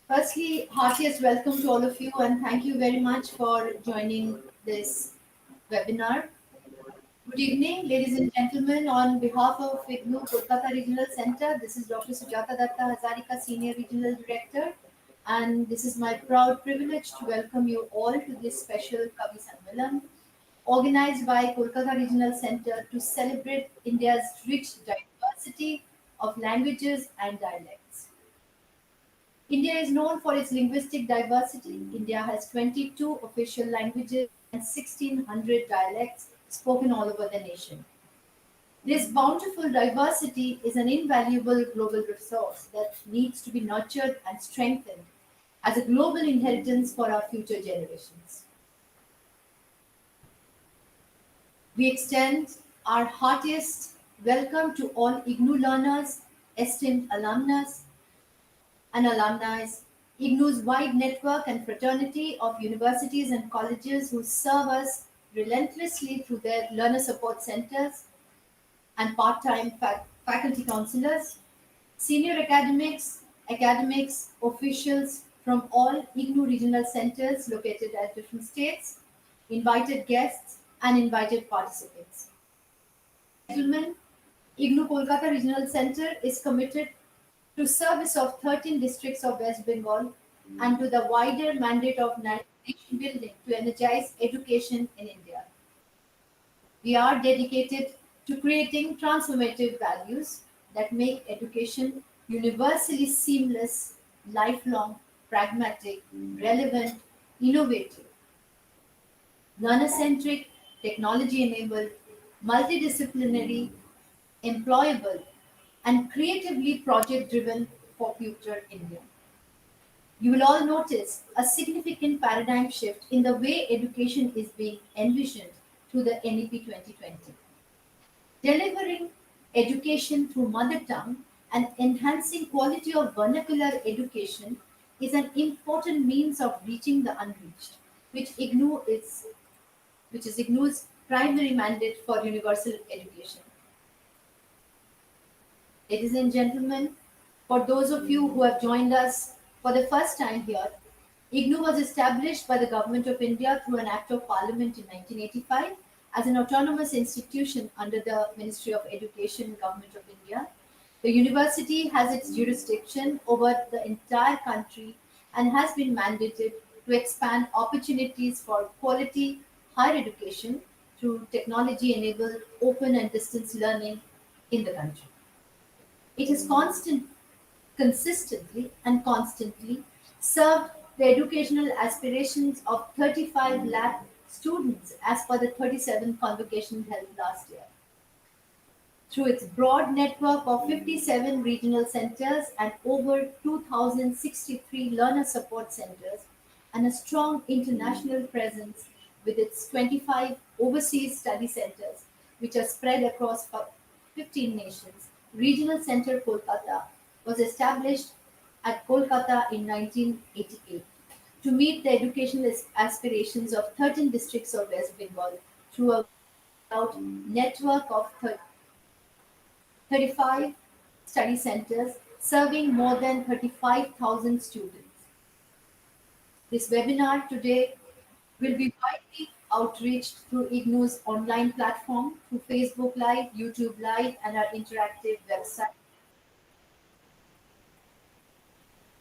Firstly, heartiest welcome to all of you, and thank you very much for joining this webinar. Good evening, ladies and gentlemen. On behalf of IGNU Kolkata Regional Center, this is Dr. Sujata Datta Hazarika, Senior Regional Director, and this is my proud privilege to welcome you all to this special Kavi Sammelan, organized by Kolkata Regional Center to celebrate India's rich diversity of languages and dialects. India is known for its linguistic diversity. India has 22 official languages and 1,600 dialects spoken all over the nation. This bountiful diversity is an invaluable global resource that needs to be nurtured and strengthened as a global inheritance for our future generations. We extend our heartiest welcome to all IGNU learners, esteemed alumnus, and alumni, IGNU's wide network and fraternity of universities and colleges who serve us relentlessly through their learner support centers and part-time faculty counselors, senior academics, officials from all IGNU regional centers located at different states, invited guests, and invited participants. Gentlemen, IGNU Kolkata Regional Center is committed to service of 13 districts of West Bengal and to the wider mandate of nation building to energize education in India. We are dedicated to creating transformative values that make education universally seamless, lifelong, pragmatic, relevant, innovative, learner-centric, technology-enabled, multidisciplinary, employable, and creatively project-driven for future India. You will all notice a significant paradigm shift in the way education is being envisioned through the NEP 2020. Delivering education through mother tongue and enhancing quality of vernacular education is an important means of reaching the unreached, which which is IGNOU's primary mandate for universal education. Ladies and gentlemen, for those of you who have joined us for the first time here, IGNOU was established by the Government of India through an Act of Parliament in 1985 as an autonomous institution under the Ministry of Education, Government of India. The university has its jurisdiction over the entire country and has been mandated to expand opportunities for quality higher education through technology-enabled open and distance learning in the country. It has consistently and constantly served the educational aspirations of 35 lakh students as per the 37th convocation held last year. Through its broad network of 57 regional centers and over 2,063 learner support centers and a strong international presence with its 25 overseas study centers, which are spread across 15 nations, Regional Center Kolkata was established at Kolkata in 1988 to meet the educational aspirations of 13 districts of West Bengal through a network of 35 study centers serving more than 35,000 students. This webinar today will be widely outreached through IGNOU's online platform, through Facebook Live, YouTube Live, and our interactive website.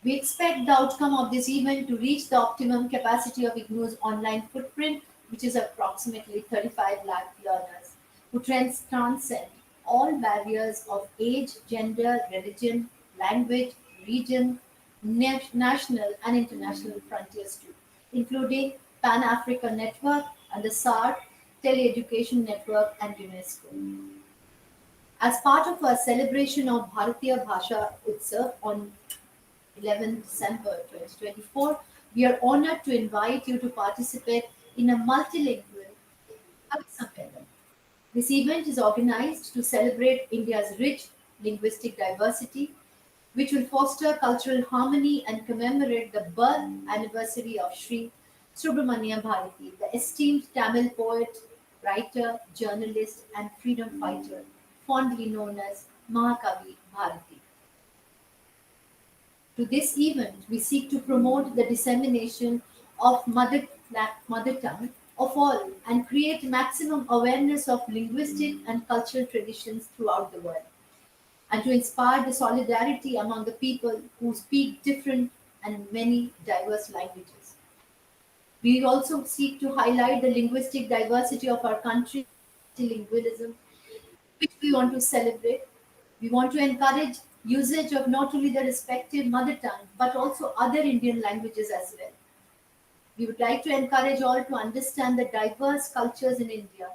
We expect the outcome of this event to reach the optimum capacity of IGNOU's online footprint, which is approximately 35 lakh learners, who transcend all barriers of age, gender, religion, language, region, national and international frontiers too, including Pan-Africa Network and the SARC Tele-Education Network and UNESCO. As part of our celebration of Bharatiya Bhasha Utsav on 11 December 2024, we are honored to invite you to participate in a multilingual Kavi. This event is organized to celebrate India's rich linguistic diversity, which will foster cultural harmony and commemorate the birth anniversary of Sri Subramania Bharati, the esteemed Tamil poet, writer, journalist, and freedom fighter, fondly known as Mahakavi Bharati. To this event, we seek to promote the dissemination of mother tongue of all and create maximum awareness of linguistic and cultural traditions throughout the world, and to inspire the solidarity among the people who speak different and many diverse languages. We also seek to highlight the linguistic diversity of our country, multilingualism, which we want to celebrate. We want to encourage usage of not only the respective mother tongue but also other Indian languages as well. We would like to encourage all to understand the diverse cultures in India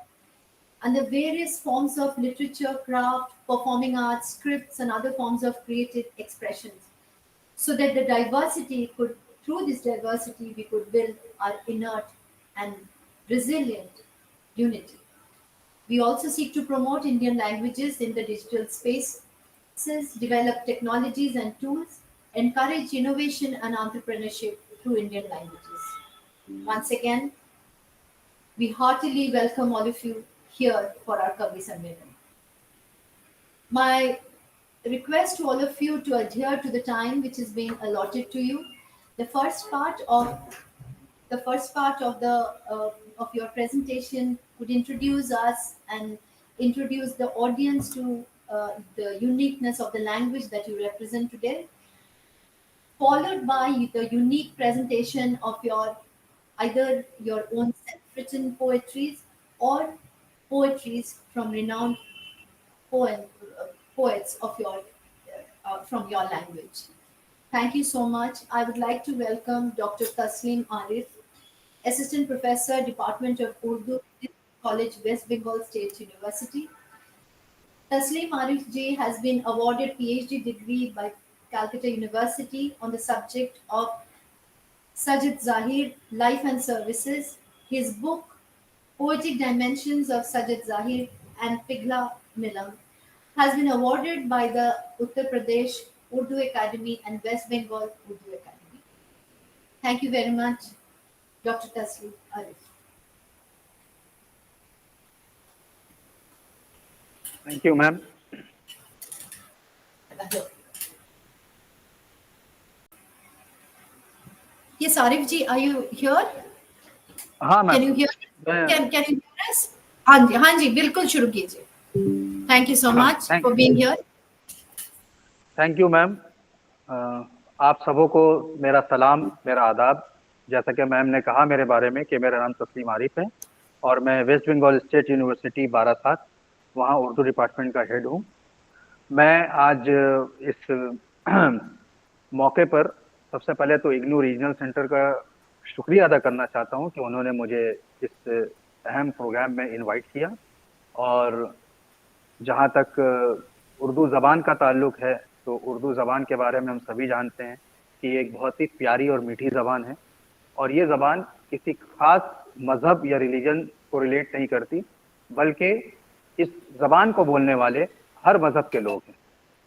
and the various forms of literature, craft, performing arts, scripts, and other forms of creative expressions, so that the diversity could, through this diversity, we could build our inert and resilient unity. We also seek to promote Indian languages in the digital spaces, develop technologies and tools, encourage innovation and entrepreneurship through Indian languages. Once again, we heartily welcome all of you here for our Kavi Sammelan. My request to all of you to adhere to the time which is being allotted to you. The first part of of your presentation would introduce us and introduce the audience to the uniqueness of the language that you represent today, followed by the unique presentation of your either your own self-written poetries or poetries from renowned poem, poets of your from your language. Thank you so much. I would like to welcome Dr. Taslim Arif, Assistant Professor, Department of Urdu, College, West Bengal State University. Taslim Arif Ji has been awarded PhD degree by Calcutta University on the subject of Sajid Zahir, Life and Services. His book, Poetic Dimensions of Sajid Zahir and Pigla Milam, has been awarded by the Uttar Pradesh Urdu Academy and West Bengal Urdu Academy. Thank you very much, Dr. Taslim Arif. Thank you, ma'am. Yes, Arif ji, are you here? हाँ ma'am. Can you hear? Can you hear us? हाँ जी, बिल्कुल शुरू कीजिए. Thank you so much for being here. Thank you ma'am. आप सबों को मेरा सलाम, मेरा आदाब. जैसा कि मैम ने कहा मेरे बारे में कि मेरा नाम तस्लीम आरिफ है और मैं West Bengal state university Barasat वहाँ उर्दू डिपार्टमेंट का हेड हूँ. मैं आज इस मौके पर सबसे पहले तो इग्नू रीजनल सेंटर का शुक्रिया अदा करना चाहता हूँ कि उन्होंने मुझे इस अहम प्रोग्राम में इनवाइट किया. और जहाँ तक उर्दू ज़बान का ताल्लुक़ है तो उर्दू ज़बान के बारे में हम सभी जानते हैं कि ये एक बहुत ही प्यारी और मीठी ज़बान है और ये ज़बान किसी ख़ास मज़हब या रिलीजन को रिलेट नहीं करती, बल्कि इस ज़बान को बोलने वाले हर मज़हब के लोग हैं.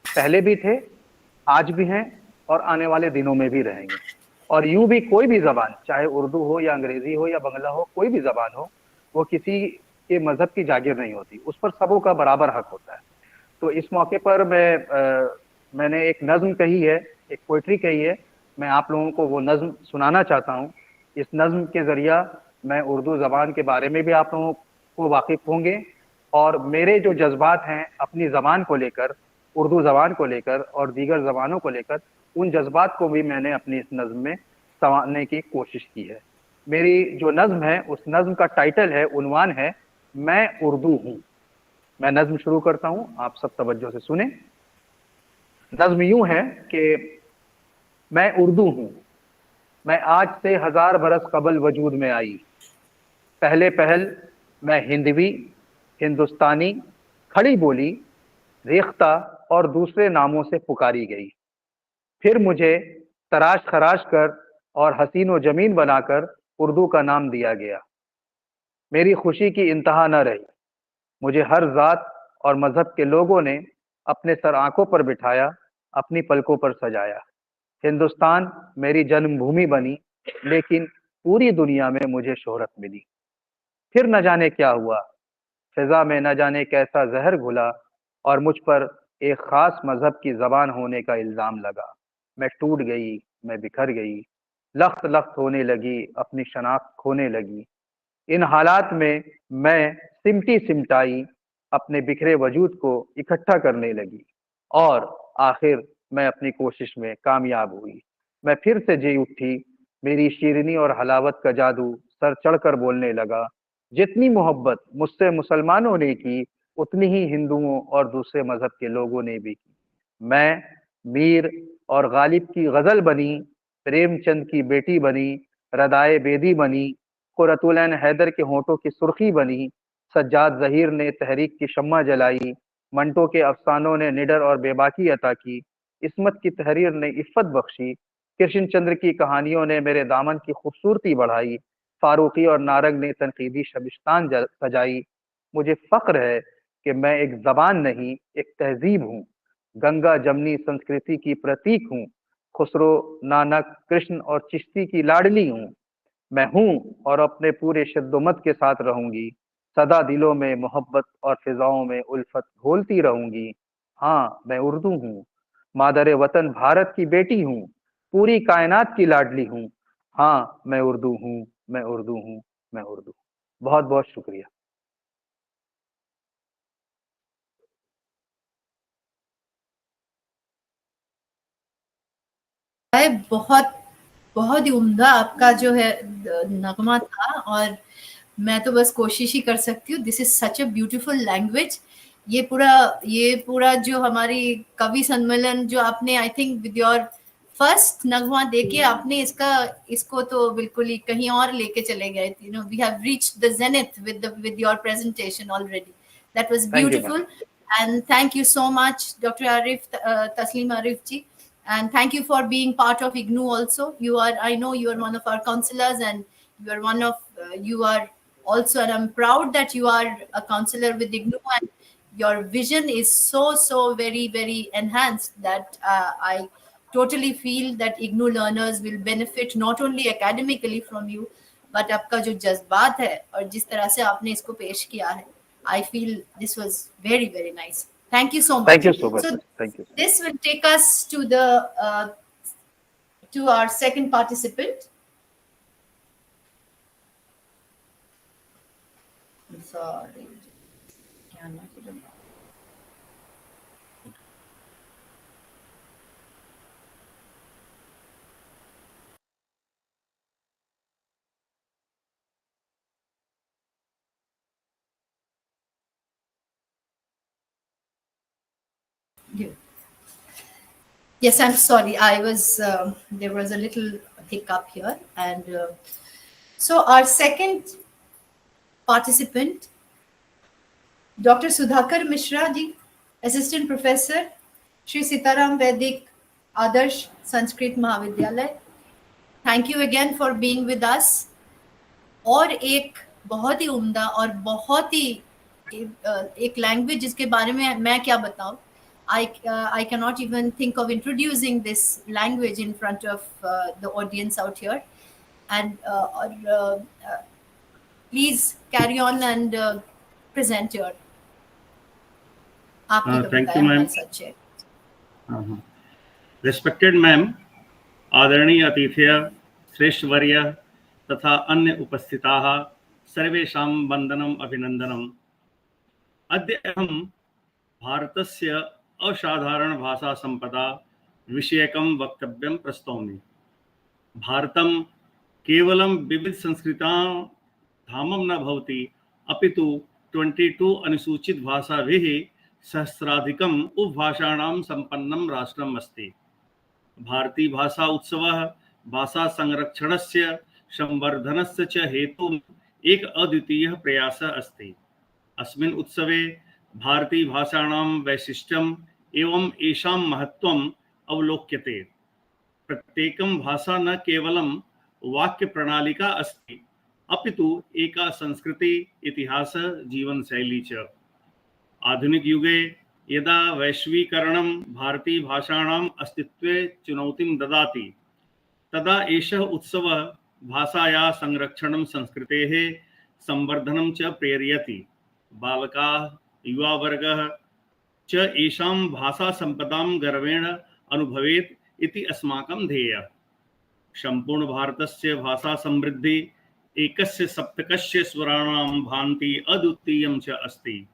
पहले भी थे, आज भी हैं और आने वाले दिनों में भी रहेंगे. और यूँ भी कोई भी ज़बान, चाहे उर्दू हो या अंग्रेज़ी हो या बंगला हो, कोई भी ज़बान हो, वो किसी के मज़हब की जागीर नहीं होती, उस पर सबों का बराबर हक होता है. तो इस मौके पर मैंने एक नज़्म कही है, एक पोइट्री कही है. मैं आप लोगों को वो नज़्म सुनाना चाहता हूँ. इस नज़्म के ज़रिया मैं उर्दू ज़बान के बारे में भी आप लोगों को वाकिफ़ होंगे और मेरे जो जज्बात हैं अपनी ज़बान को लेकर, उर्दू ज़बान को लेकर और दीगर ज़बानों को लेकर, उन जज्बात को भी मैंने अपनी इस नज़्म में संवारने की कोशिश की है. मेरी जो नज़्म है उस नज़्म का टाइटल है, उन्वान है, मैं उर्दू हूँ. मैं नज़्म शुरू करता हूँ, आप सब तवज्जो से सुने. नज़्म यूँ है कि मैं उर्दू हूँ, मैं आज से 1000 बरस कबल वजूद में आई. पहले पहल मैं हिंदवी, हिंदुस्तानी, खड़ी बोली, रेख्ता और दूसरे नामों से पुकारी गई. फिर मुझे तराश खराश कर और हसीन व जमीन बनाकर उर्दू का नाम दिया गया. मेरी खुशी की इंतहा न रही. मुझे हर जात और मजहब के लोगों ने अपने सर आंखों पर बिठाया, अपनी पलकों पर सजाया. हिंदुस्तान मेरी जन्मभूमि बनी, लेकिन पूरी दुनिया में मुझे शोहरत मिली. फिर न जाने क्या हुआ, फिजा में न जाने कैसा जहर घुला और मुझ पर एक खास मजहब की जबान होने का इल्जाम लगा. मैं टूट गई, मैं बिखर गई, लख्त लख्त होने लगी, अपनी शनाख्त खोने लगी। इन हालात में मैं सिमटी सिमटाई अपने बिखरे वजूद को इकट्ठा करने लगी और आखिर मैं अपनी कोशिश में कामयाब हुई। मैं फिर से जी उठी, मेरी शीरनी और हलावत का जादू सर चढ़कर बोलने लगा। जितनी मोहब्बत मुझसे मुसलमानों ने की, उतनी ही हिंदुओं और दूसरे मजहब के लोगों ने भी की। मैं मीर और गालिब की गजल बनी, प्रेमचंद की बेटी बनी, रदाए बेदी बनी, कुरतुलैन हैदर के होठों की सुर्खी बनी, सज्जाद जहीर ने तहरीक की शम्मा जलाई, मंटो के अफसानों ने निडर और बेबाकी अता की, इस्मत की तहरीर ने इफ्फत बख्शी, कृष्ण चंद्र की कहानियों ने मेरे दामन की खूबसूरती बढ़ाई, फारूकी और नारंग ने तनकीदी शबिस्तान सजाई। मुझे फख्र है कि मैं एक जबान नहीं, एक तहजीब हूँ। गंगा जमनी संस्कृति की प्रतीक हूँ। खुसरो, नानक, कृष्ण और चिश्ती की लाडली हूँ। मैं हूँ और अपने पूरे शिद्दोमत के साथ रहूंगी। सदा दिलों में मोहब्बत और फिजाओं में उल्फत घोलती रहूंगी। हाँ, मैं उर्दू हूँ, मादर वतन भारत की बेटी हूँ, पूरी कायनात की लाडली हूँ। हाँ, मैं उर्दू हूँ, मैं उर्दू हूँ, मैं उर्दू। बहुत बहुत शुक्रिया। है बहुत बहुत ही उम्दा आपका जो है नगमा था, और मैं तो बस कोशिश ही कर सकती हूँ। This is such a beautiful language. ये पूरा जो हमारी कवि सम्मेलन जो आपने, I think with your first नगमा देके आपने इसको तो बिल्कुल ही कहीं और लेके चले गए। You know, we have reached the zenith with your presentation already. That was thank you ma'am. Beautiful. And thank you so much, Dr. Arif, Taslim Arif ji. And thank you for being part of IGNU also. I know you are one of our counselors, and you are also, and I'm proud that you are a counselor with IGNU, and your vision is so very very enhanced that I totally feel that IGNU learners will benefit not only academically from you, but आपका जो जज्बात है और जिस तरह से आपने इसको पेश किया है, I feel this was very, very nice. Thank you so thank much. You so much So sir, thank you. this will take us to our second participant. Sorry. Yes, I'm sorry. There was a little hiccup here. And so our second participant, Dr. Sudhakar Mishra ji, Assistant Professor, Shri Sitaram Vedic Adarsh Sanskrit Mahavidyalay. Thank you again for being with us. और एक बहुत ही उम्दा और बहुत ही एक language जिसके बारे में मैं क्या बताऊं. I cannot even think of introducing this language in front of the audience out here. And please carry on and present your. आपने तो Thank you, बताया ma'am. हमारे साथ शेयर. Respected ma'am, आदरणीय अतिथय, श्रेष्ठवर्य तथा अन्य उपस्थिताः सर्वेषां वन्दनम् अभिनन्दनम्। अद्य अहं भारतस्य असाधारण भाषा संपदा विषयकं वक्तव्यं प्रस्तौमि। भारतं केवलं विविध संस्कृतां धामं न भवति, अपितु 22 अनुसूचित भाषाभिः सहस्राधिकम् उपभाषाणां सम्पन्नं राष्ट्रम् अस्ति। भारतीय भाषा उत्सवः भाषा संरक्षणस्य संवर्धनस्य च हेतुः एक अद्वितीयः प्रयासः अस्ति। अस्मिन् उत्सवे भारतीय भाषाणां वैशिष्ट्यम् एवं येषां महत्त्वम् अवलोक्यते। प्रत्येकं भाषा न केवलं वाक्य प्रणालिका अस्ति, अपितु एका संस्कृति, इतिहास, जीवनशैली च। आधुनिक युगे यदा वैश्वीकरणं भारतीय भाषाणाम् अस्तित्वे चुनौतीं ददाति, तदा एषः उत्सवः भाषायाः संरक्षणं, संस्कृतेः संवर्धनं च प्रेरयति। बालकाः, युवावर्गः च एषां भाषासम्पदां गर्वेण अनुभवेत् इति अस्माकं ध्येयः। सम्पूर्ण भारतस्य भाषा समृद्धि एकस्य सप्तकस्य स्वराणां भान्ति अद्वितीयं च अस्ति।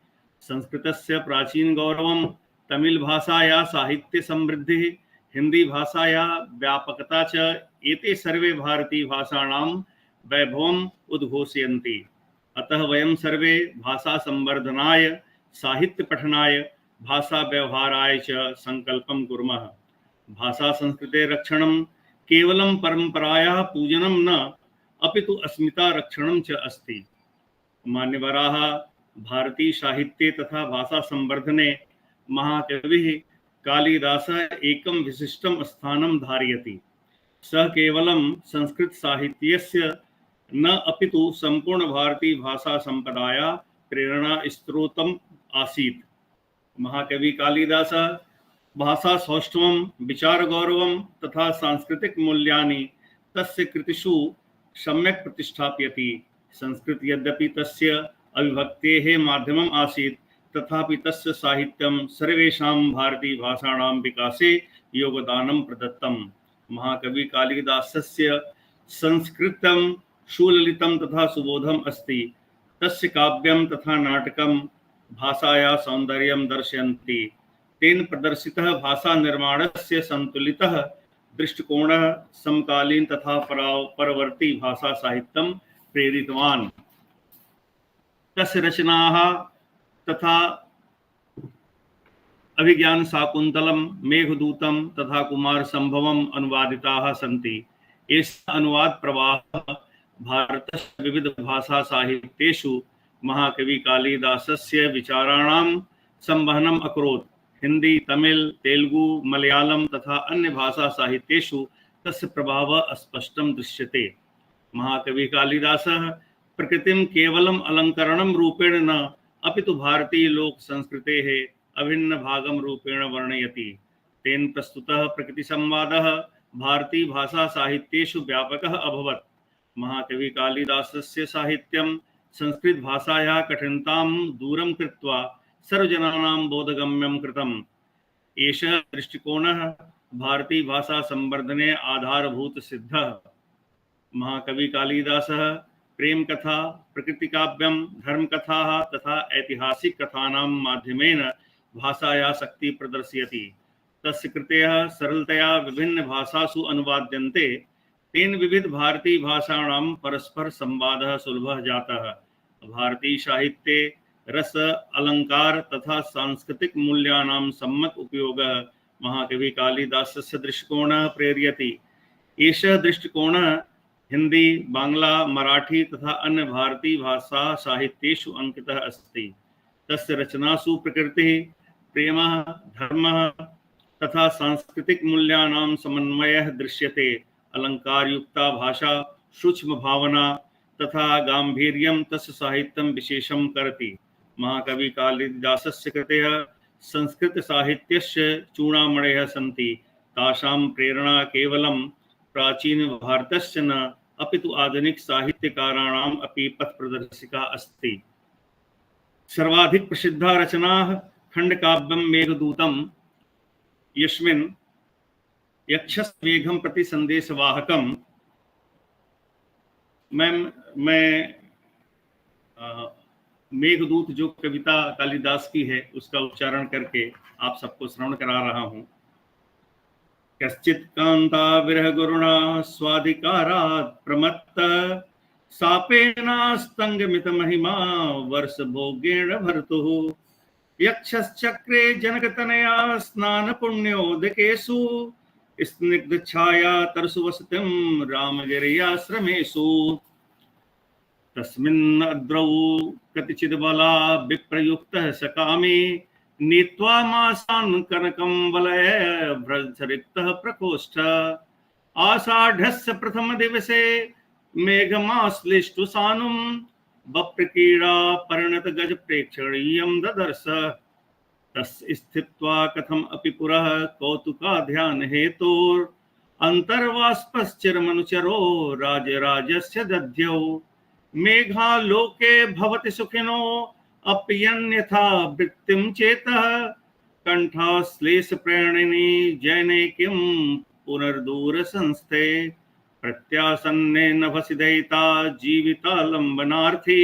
संस्कृतस्य प्राचीन गौरवं, तमिल भाषाया साहित्य समृद्धिः, हिंदी भाषाया व्यापकता च एते सर्वे भारतीय भाषाणां वैभवम् उद्घोषयन्ति। अतः वयं सर्वे भाषा संवर्धनाय, साहित्य पठनाय, भाषा व्यवहाराय च संकल्पं कुर्मः। भाषा संस्कृते रक्षणं केवलं परंपरायाः पूजनं न, अपितु अस्मिता रक्षणं च अस्ति। मान्यवराः, भारतीय साहित्ये तथा भाषा संवर्धने महाकविः कालिदासः एकं विशिष्टं स्थानं धारयति। सः केवलं संस्कृत साहित्यस्य न अपितु संपूर्ण भारतीय भाषा संपदायाः प्रेरणा स्रोतम् आसीत्। महाकवि कालिदासः भाषा सौष्ठवं, विचार गौरवं तथा सांस्कृतिक मूल्यानि तस्य कृतिषु सम्यक् प्रतिष्ठापयति। संस्कृत यद्यपि तस्य अविभक्तेः माध्यमम् आसीत्, तथापि तस्य साहित्यं सर्वेषां भारतीय भाषाणां विकासे योगदानं प्रदत्तं। महाकवि कालिदासस्य संस्कृतं सुललितं तथा सुबोधम् अस्ति। तस्य काव्यं तथा नाटकं भाषायाः सौन्दर्यं दर्शयन्ति। तेन प्रदर्शितः भाषा निर्माणस्य संतुलितः दृष्टिकोणः समकालीन तथा परवर्ती भाषा साहित्यं प्रेरितवान्। तस्य रचनाः तथा अभिज्ञान शाकुन्तलं, मेघदूतं तथा कुमार संभवम् अनुवादिताः सन्ति। एषः अनुवाद प्रवाहः भारतस्य विविध भाषा साहित्येषु महाकवि कालिदासस्य विचाराणां संवहनम् अकरोत्। हिंदी, तमिल, तेलुगु, मलयालम तथा अन्य भाषा साहित्येषु तस्य प्रभावः स्पष्टं दृश्यते। महाकवि कालिदासः प्रकृतिं केवलम् अलङ्करणं रूपेण न, अपितु भारतीय लोक संस्कृतेः अभिन्न भागं रूपेण वर्णयति। तेन प्रस्तुतः प्रकृतिसंवादः भारतीय भाषा साहित्येषु व्यापकः अभवत्। महाकवि कालिदासस्य साहित्यं संस्कृत भाषायाः कठिनतां दूरं कृत्वा सर्वजनानां बोधगम्यं कृतम्। एषः दृष्टिकोणः भारतीय भाषा संवर्धने आधारभूत सिद्धः। महाकवि कालिदासः प्रेम कथा, प्रकृति काव्यं, धर्म कथाः तथा ऐतिहासिक कथानां माध्यमेन भाषायाः शक्ति प्रदर्शयति। तस्य कृतयः सरलतया विभिन्न भाषासु अनुवाद्यन्ते। तेन विविध भारतीय भाषाणां परस्पर संवादः सुलभः जातः। भारतीय साहित्ये रस, अलंकार तथा सांस्कृतिक मूल्यानां सम्यक् उपयोगः महाकवि कालिदासस्य दृष्टिकोणः प्रेरयति। एषः दृष्टिकोणः हिंदी, बांग्ला, मराठी तथा अन्य भारतीय भाषा साहित्येषु अंकितः अस्ति। तस्य रचनासु प्रकृतिः, प्रेमः, धर्मः तथा सांस्कृतिक मूल्यानां समन्वयः दृश्यते। अलंकारयुक्ता भाषा, सूक्ष्म भावना तथा गांभीर्यं तस्य साहित्यं विशेषं करति। महाकवि कालिदासस्य कृतयः संस्कृत साहित्यस्य चूडामणयः सन्ति। तासां प्रेरणा केवलं प्राचीन भारतस्य न, अपितु आधुनिक साहित्यकाराणाम् अपि पथप्रदर्शिका अस्ति। सर्वाधिक प्रसिद्धा रचना खंडकाव्यं मेघदूतं, यस्मिन् यक्षस्य मेघं प्रति संदेशवाहकम्। मैं मेघदूत जो कविता कालिदास की है उसका उच्चारण करके आप सबको श्रवण करा रहा हूँ। कश्चित् कांता विरह गुरुणा स्वाधिकारात् प्रमत्त, सापेनास्तंगमित महिमा वर्ष भोगेण भर्तुः। यक्षश्चक्रे जनकतनया स्नान पुण्योदकेषु, स्निग्ध छाया तरसु वसतिं रामगिर्याश्रमेषु। तस्मिन् अद्रौ कतिचिद् बला विप्रयुक्तः सकामी, नीत्वा मासान् कनकं वलय भ्रजरिक्तः प्रकोष्ठ। आषाढस्य प्रथम दिवसे मेघमाश्लिष्टु सानुं, बप्रकीड़ा परिणत गज प्रेक्षणीयं ददर्श। तस् स्थित्वा कथम अपि पुरः कौतुका ध्यान हेतोर्, अंतर्वाष्पश्चिरमनुचरो राजराजस्य दध्यौ। मेघालोके भवति सुखिनो अप्यन्यथा वृत्तिं चेतः, कंठाश्लेष प्रेरणिनी जैने किं पुनर्दूर संस्थे प्रत्यासन्ने नभसि दयिता जीवितालम्बनार्थी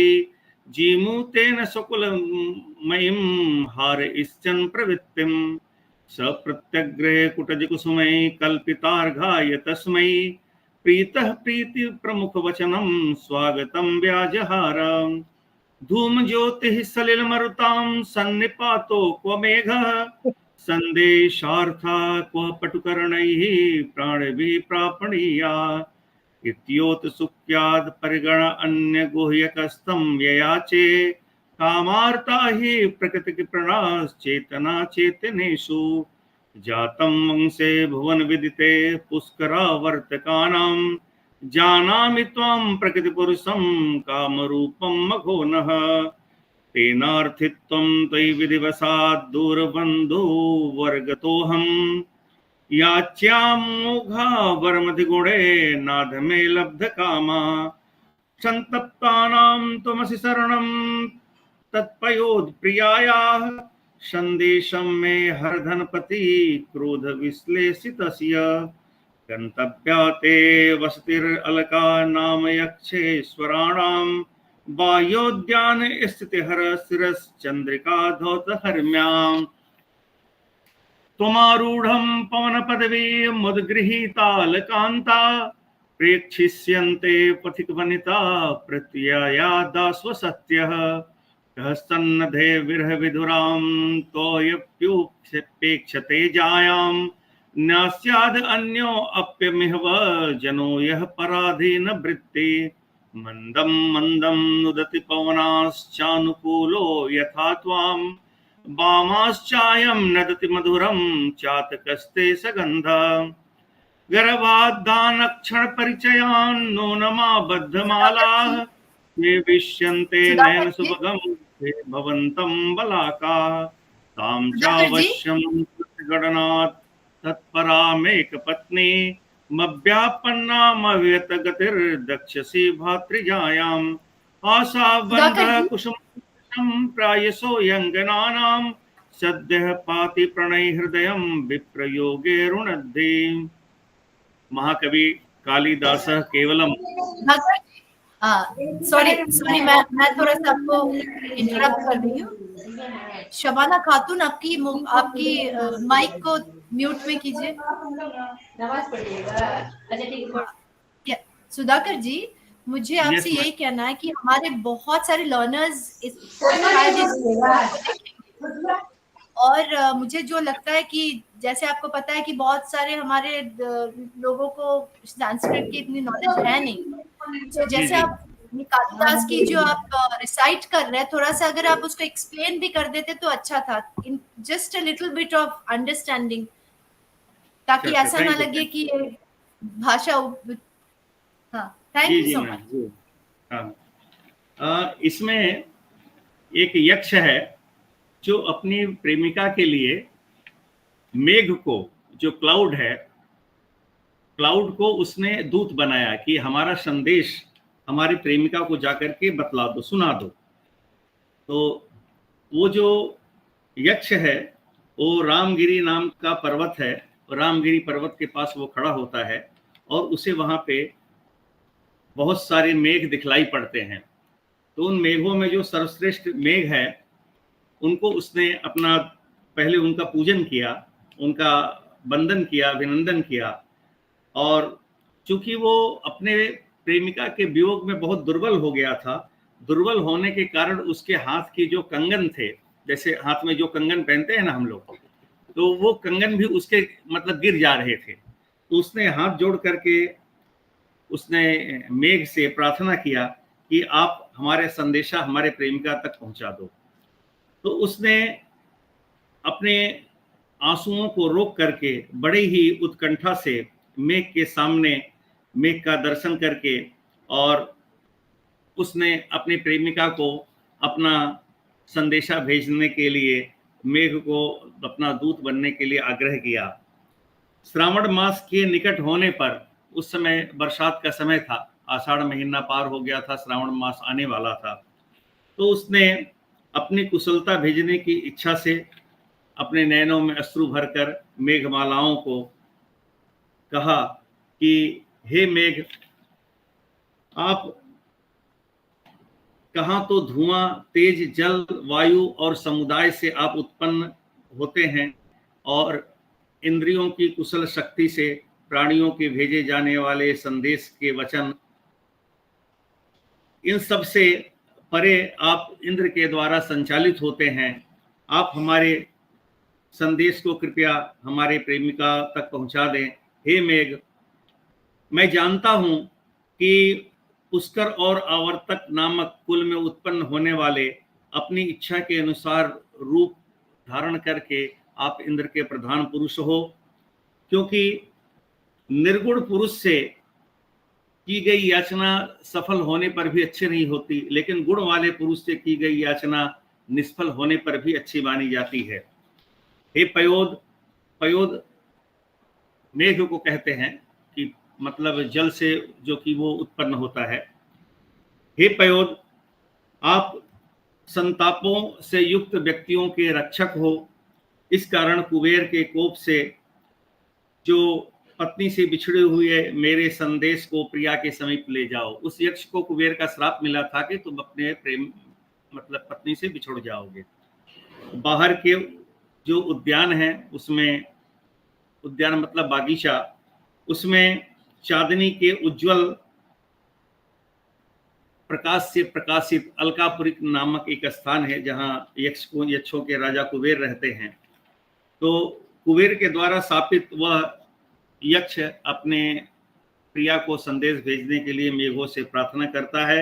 जीमूतेन सकुलमयीं हार इश्चन प्रवृत्तिं सप्रत्यग्रहे कुटजकुसुमै कल्पितार्घाय तस्मै प्रीतः प्रीति प्रमुख वचनं स्वागतं व्याजहार धूम ज्योतिः सलिल मरुतां सन्निपातो क्व मेघः संदेशार्था क्व पटुकर्णैः प्राणभिः प्रापणीया इत्योत सुख्याद परिगण अन्य गुह्यकस्तं ययाचे कामार्ता हि प्रकृति प्रणास चेतना चेतनेषु जातं वंशे भुवन विदिते पुष्करावर्तकानां जानामि त्वां प्रकृति पुरुषं कामरूपं मघोनः तेनार्थित्वं तयि विधिवशात् दूरबन्धो वर्गतोऽहम् याच्यामोघा वरमधिगुणे नाधमे लब्धकामा सन्तप्तानां त्वमसि शरणं तत्पयोत्प्रियायाः सन्देशं मे हरधनपति क्रोधविश्लेषितस्य गन्तव्या ते वसतिरलका नाम यक्षेश्वराणां वायोद्यान स्थितिहर शिरश्चन्द्रिका धौतहर्म्याम् त्वमारूढं पवनपदवी मुद्गृहीतालकान्ता प्रेक्षिष्यन्ते पथिकवनिता प्रत्ययादास्वसत्यः कः सन्नधे विरहविधुरां तोयप्युपेक्षते जायां न स्याद् अन्यो अप्यमिहव जनो यः पराधीन वृत्ति मन्दं मन्दं नुदति पवनाश्चानुकूलो यथा त्वां वामाश्चायं नदति मधुरं चातकस्ते सगन्धा गर्भाद्दानक्षण परिचयान् नूनमा बद्धमालाः ये विष्यन्ते नयन सुभगं ते भवन्तं बलाका तां चावश्यं गणनात् तत्परामेक पत्नी मव्यापन्नामव्यत गतिर्दक्षसी भातृजायाम् आशाबन्धः कुसुम प्रायसो यंगनानां सद्यः पाति प्रणय हृदयं विप्रयोगे रुणद्धि। महाकवि कालिदासः केवलम सॉरी मैं थोड़ा सा आपको इंटरप्ट कर रही हूँ। शबाना खातून आपकी माइक को म्यूट में कीजिए। नमाज पढ़िएगा। अच्छा ठीक है। सुधाकर जी, मुझे आपसे यही कहना है कि हमारे बहुत सारे लर्नर्स और मुझे जो लगता है कि जैसे आपको पता है कि बहुत सारे हमारे लोगों को संस्कृत की इतनी नॉलेज है नहीं, तो जैसे आप कालिदास की जो आप रिसाइट कर रहे हैं, थोड़ा सा अगर आप उसको एक्सप्लेन भी कर देते तो अच्छा था, in just a little bit of understanding, ताकि ऐसा ना लगे कि भाषा। हाँ, थैंक यू सो मच। इसमें एक यक्ष है जो अपनी प्रेमिका के लिए मेघ को, जो क्लाउड है, क्लाउड को उसने दूत बनाया कि हमारा संदेश हमारी प्रेमिका को जाकर के बतला दो, सुना दो। तो वो जो यक्ष है वो रामगिरी नाम का पर्वत है, रामगिरी पर्वत के पास वो खड़ा होता है और उसे वहाँ पे बहुत सारे मेघ दिखलाई पड़ते हैं। तो उन मेघों में जो सर्वश्रेष्ठ मेघ है उनको उसने अपना पहले उनका पूजन किया, उनका वंदन किया, अभिनंदन किया। और चूंकि वो अपने प्रेमिका के वियोग में बहुत दुर्बल हो गया था, दुर्बल होने के कारण उसके हाथ की जो कंगन थे, जैसे हाथ में जो कंगन पहनते हैं ना हम लोग, तो वो कंगन भी उसके मतलब गिर जा रहे थे। तो उसने हाथ जोड़ करके उसने मेघ से प्रार्थना किया कि आप हमारे संदेशा हमारे प्रेमिका तक पहुंचा दो। तो उसने अपने आंसुओं को रोक करके बड़े ही उत्कंठा से मेघ के सामने मेघ का दर्शन करके और उसने अपनी प्रेमिका को अपना संदेशा भेजने के लिए मेघ को अपना दूत बनने के लिए आग्रह किया। श्रावण मास के निकट होने पर, उस समय बरसात का समय था, आषाढ़ महीना पार हो गया था, श्रावण मास आने वाला था। तो उसने अपनी कुशलता भेजने की इच्छा से अपने नैनों में अश्रु भरकर मेघमालाओं को कहा कि हे मेघ, आप कहाँ तो धुआं, तेज जल, वायु और समुदाय से आप उत्पन्न होते हैं, और इंद्रियों की कुशल शक्ति से प्राणियों के भेजे जाने वाले संदेश के वचन, इन सब से परे आप इंद्र के द्वारा संचालित होते हैं। आप हमारे संदेश को कृपया हमारे प्रेमिका तक पहुंचा दें। हे मेघ, मैं जानता हूं कि पुष्कर और आवर्तक नामक कुल में उत्पन्न होने वाले अपनी इच्छा के अनुसार रूप धारण करके आप इंद्र के प्रधान पुरुष हो, क्योंकि निर्गुण पुरुष से की गई याचना सफल होने पर भी अच्छी नहीं होती, लेकिन गुण वाले पुरुष से की गई याचना निष्फल होने पर भी अच्छी मानी जाती है। हे पयोद, पयोद मेघ को कहते हैं कि मतलब जल से जो कि वो उत्पन्न होता है। हे पयोद, आप संतापों से युक्त व्यक्तियों के रक्षक हो, इस कारण कुबेर के कोप से जो पत्नी से बिछड़े हुए मेरे संदेश को प्रिया के समीप ले जाओ। उस यक्ष को कुबेर का श्राप मिला था कि तुम अपने प्रेम मतलब पत्नी से बिछुड़ जाओगे। बाहर के जो उद्यान है, उसमें उद्यान मतलब बागीचा, उसमें चांदनी के उज्जवल प्रकाश से प्रकाशित अलकापुरी नामक एक स्थान है, जहां यक्षों के राजा कुबेर रहते हैं। तो कुबेर के द्वारा स्थापित वह यक्ष अपने प्रिया को संदेश भेजने के लिए मेघों से प्रार्थना करता है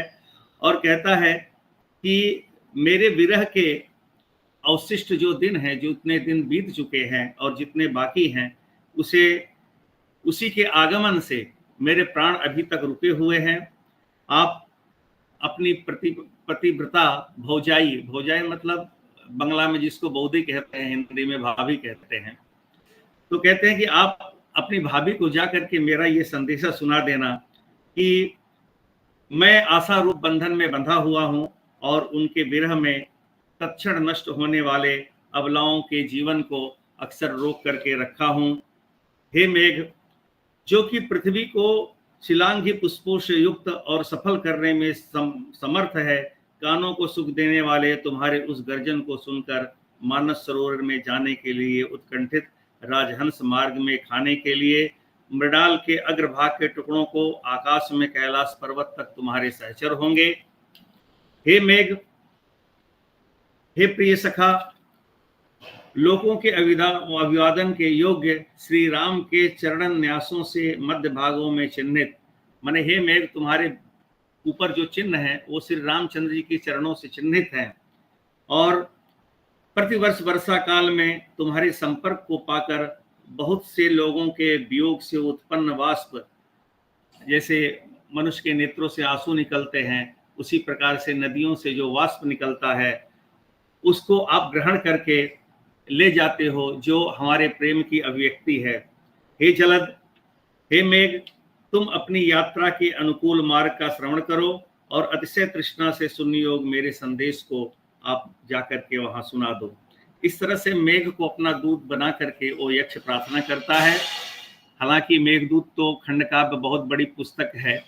और कहता है कि मेरे विरह के अवशिष्ट जो दिन हैं, जो इतने दिन बीत चुके हैं और जितने बाकी हैं, उसी के आगमन से मेरे प्राण अभी तक रुके हुए हैं। आप अपनी पतिव्रता भौजाई, भौजाई मतलब बंगला में जिसको बौदी कहते हैं, हिंदी में भाभी कहते हैं, तो कहते हैं कि आप अपनी भाभी को जा करके मेरा ये संदेशा सुना देना कि मैं आशा रूप बंधन में बंधा हुआ हूं और उनके विरह में तत्क्षण नष्ट होने वाले अबलाओं के जीवन को अक्सर रोक करके रखा हूं। हे मेघ, जो कि पृथ्वी को शिलांगी पुष्पों से युक्त और सफल करने में समर्थ है, कानों को सुख देने वाले तुम्हारे उस गर्जन को सुनकर मानस सरोवर में जाने के लिए उत्कंठित राजहंस मार्ग में खाने के लिए मृणाल के अग्रभाग के टुकड़ों को आकाश में कैलाश पर्वत तक तुम्हारे सहचर होंगे। हे मेघ, हे प्रिय सखा, लोगों के अभिवादन के योग्य श्री राम के चरण न्यासों से मध्य भागों में चिन्हित, माने हे मेघ, तुम्हारे ऊपर जो चिन्ह है वो श्री रामचंद्र जी के चरणों से चिन्हित हैं, और प्रतिवर्ष वर्षा काल में तुम्हारे संपर्क को पाकर बहुत से लोगों के वियोग से उत्पन्न वाष्प, जैसे मनुष्य के नेत्रों से आंसू निकलते हैं, उसी प्रकार से नदियों से जो वाष्प निकलता है उसको आप ग्रहण करके ले जाते हो, जो हमारे प्रेम की अभिव्यक्ति है। हे जलद, हे मेघ, तुम अपनी यात्रा के अनुकूल मार्ग का श्रवण करो और अतिशय तृष्णा से सुनियोग मेरे संदेश को आप जाकर के वहां सुना दो। इस तरह से मेघ को अपना दूत बना करके वो यक्ष प्रार्थना करता है। हालांकि मेघदूत तो खंडकाव्य बहुत बड़ी पुस्तक है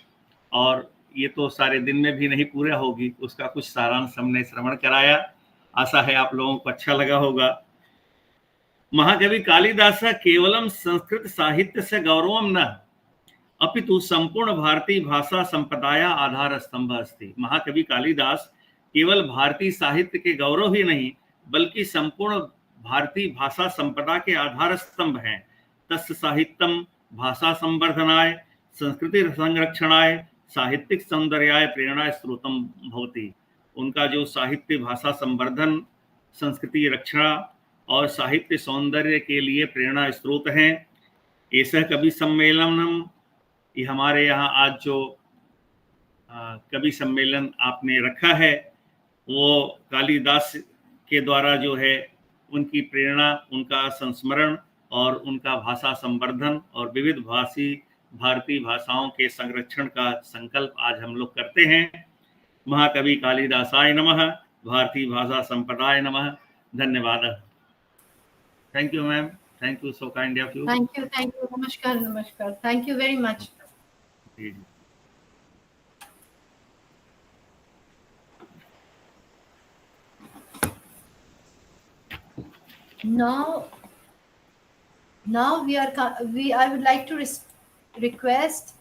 और ये तो सारे दिन में भी नहीं पूरा होगी, उसका कुछ सारांश हमने श्रवण कराया। आशा है आप लोगों को अच्छा लगा होगा। महाकवि कालिदास केवलम संस्कृत साहित्य से गौरवम न अपितु संपूर्ण भारतीय भाषा संपदाया आधार स्तंभ अस्ति। महाकवि कालिदास केवल भारतीय साहित्य के गौरव ही नहीं बल्कि संपूर्ण भारतीय भाषा संपदा के आधार स्तंभ हैं। तस्य साहित्यम भाषा संवर्धनाय, संस्कृति संरक्षणाय, साहित्यिक सौंदर्याय प्रेरणा स्रोतम भवति। उनका जो साहित्य भाषा संवर्धन, संस्कृति रक्षा और साहित्य सौंदर्य के लिए प्रेरणा स्रोत हैं। ऐसा कवि सम्मेलनम, ये हमारे यहाँ आज जो कवि सम्मेलन आपने रखा है वो कालिदास के द्वारा जो है उनकी प्रेरणा, उनका संस्मरण और उनका भाषा संवर्धन और विविध भाषी भारतीय भाषाओं के संरक्षण का संकल्प आज हम लोग करते हैं। महाकवि कालिदासाय नमः, भारतीय भाषा संपदाय नमः। धन्यवाद। Thank you ma'am. Thank you, so kind of you. Thank you. Namaskar, namaskar. Thank you very much. Now I would like to request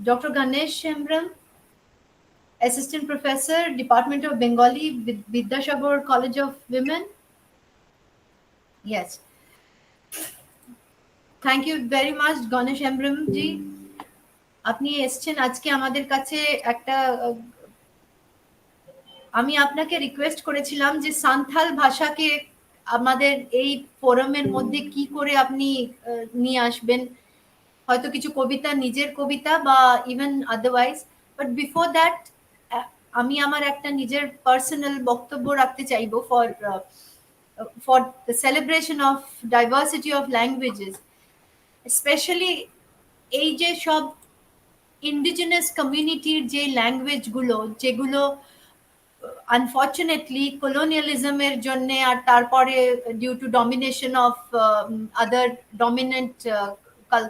Dr. Ganesh Shembram, Assistant Professor, Department of Bengali, Vidyasabor College of Women. Yes. Thank you very much, Ganesh Shembram ji. আপনি এসেছেন আজকে আমাদের কাছে একটা আমি আপনাকে request করেছিলাম যে সান্থাল ভাষাকে আমাদের এই ফোরামের মধ্যে কি করে আপনি নিয়ে আসবেন, হয়তো কিছু কবিতা, নিজের কবিতা বা even otherwise, but before that আমি আমার একটা নিজের পার্সোনাল বক্তব্য রাখতে চাইবো for the celebration of diversity of languages, specially এই যে সব ইন্ডিজিনাস কমিউনিটির যে ল্যাঙ্গুয়েজগুলো, যেগুলো আনফর্চুনেটলি কলোনিয়ালিজমের জন্য আর তারপরে due to domination of other dominant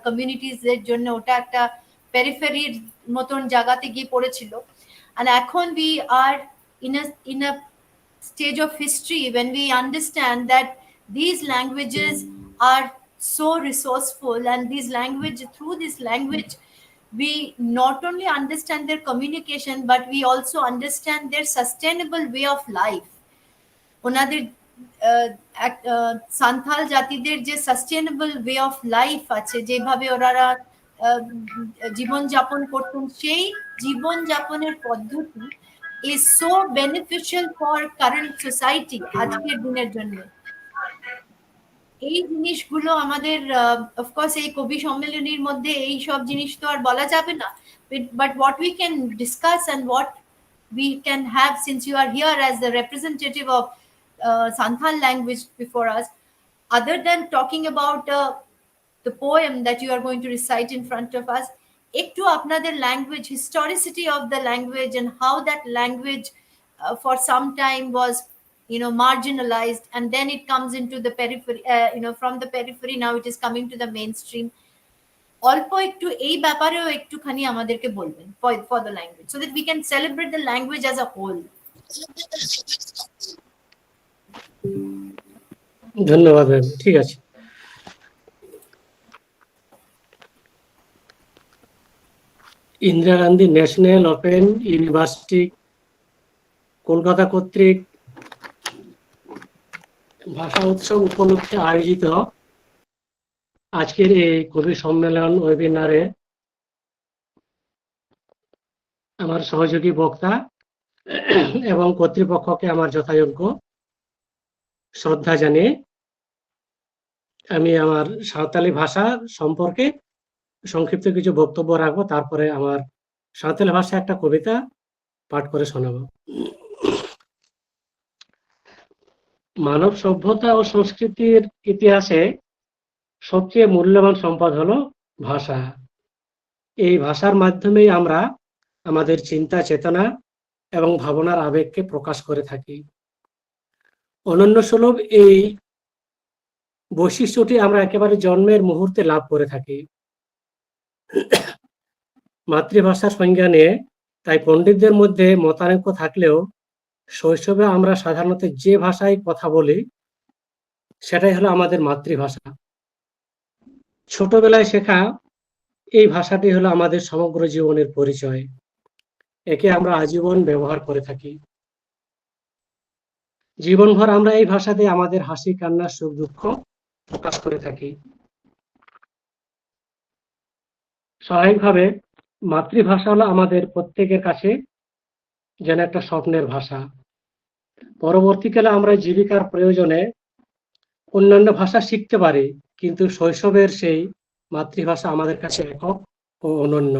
communities এর জন্য ওটা একটা পেরিফেরির মতন জায়গাতে গিয়ে পড়েছিল। আর এখন we are in a stage of history when we understand that these languages are so resourceful, and through this language we not only understand their communication but we also understand their sustainable way of life. ওনাদের সান্থাল জাতিদের যে sustainable way of life আছে, যেভাবে ওনারা জীবনযাপন করতেন, সেই জীবনযাপনের পদ্ধতি is so beneficial for current society আজকের দিনের জন্য। এই জিনিসগুলো আমাদের অফকোর্স এই কবি সম্মেলনীর মধ্যে এই সব জিনিস তো আর বলা যাবে না, but what we can discuss and what we can have, since you are here as the representative of Santhal language before us, other than talking about the poem that you are going to recite in front of us, একটু আপনাদের language, historicity of the language and how that language for some time was marginalized, and then it comes into the periphery, from the periphery now it is coming to the mainstream. অল্প একটু এই ব্যাপারেও একটুখানি আমাদেরকে বলবেন for the language, so that we can celebrate the language as a whole. ধন্যবাদ ma'am, ঠিক আছে। Indira Gandhi national open university Kolkata কর্তৃক ভাষা উৎসব উপলক্ষে আয়োজিত আজকের এই কবি সম্মেলন ওয়েবিনারে আমার সহযোগী বক্তা এবং কর্তৃপক্ষকে আমার যথাযোগ্য শ্রদ্ধা জানিয়ে আমি আমার সাঁওতালি ভাষা সম্পর্কে সংক্ষিপ্ত কিছু বক্তব্য রাখবো, তারপরে আমার সাঁওতালি ভাষায় একটা কবিতা পাঠ করে শোনাবো। মানব সভ্যতা ও সংস্কৃতির ইতিহাসে সবচেয়ে মূল্যবান সম্পদ হলো ভাষা। এই ভাষার মাধ্যমেই আমরা আমাদের চিন্তা, চেতনা এবং ভাবনার আবেগকে প্রকাশ করে থাকি। অনন্য সুলভ এই বৈশিষ্ট্যটি আমরা একেবারে জন্মের মুহূর্তে লাভ করে থাকি। মাতৃভাষার সংজ্ঞা নিয়ে তাই পণ্ডিতদের মধ্যে মতানৈক্য থাকলেও শৈশবে আমরা সাধারণত যে ভাষায় কথা বলি সেটাই হলো আমাদের মাতৃভাষা। ছোটবেলায় শেখা এই ভাষাটি হলো আমাদের সমগ্র জীবনের পরিচয়। একে আমরা আজীবন ব্যবহার করে থাকি। জীবনভর আমরা এই ভাষাতে আমাদের হাসি, কান্না, সুখ দুঃখ প্রকাশ করে থাকি। স্বাভাবিকভাবে মাতৃভাষা হলো আমাদের প্রত্যেকের কাছে যেন একটা স্বপ্নের ভাষা। পরবর্তীকালে আমরা জীবিকার প্রয়োজনে অন্যান্য ভাষা শিখতে পারি, কিন্তু শৈশবের সেই মাতৃভাষা আমাদের কাছে একক ও অনন্য।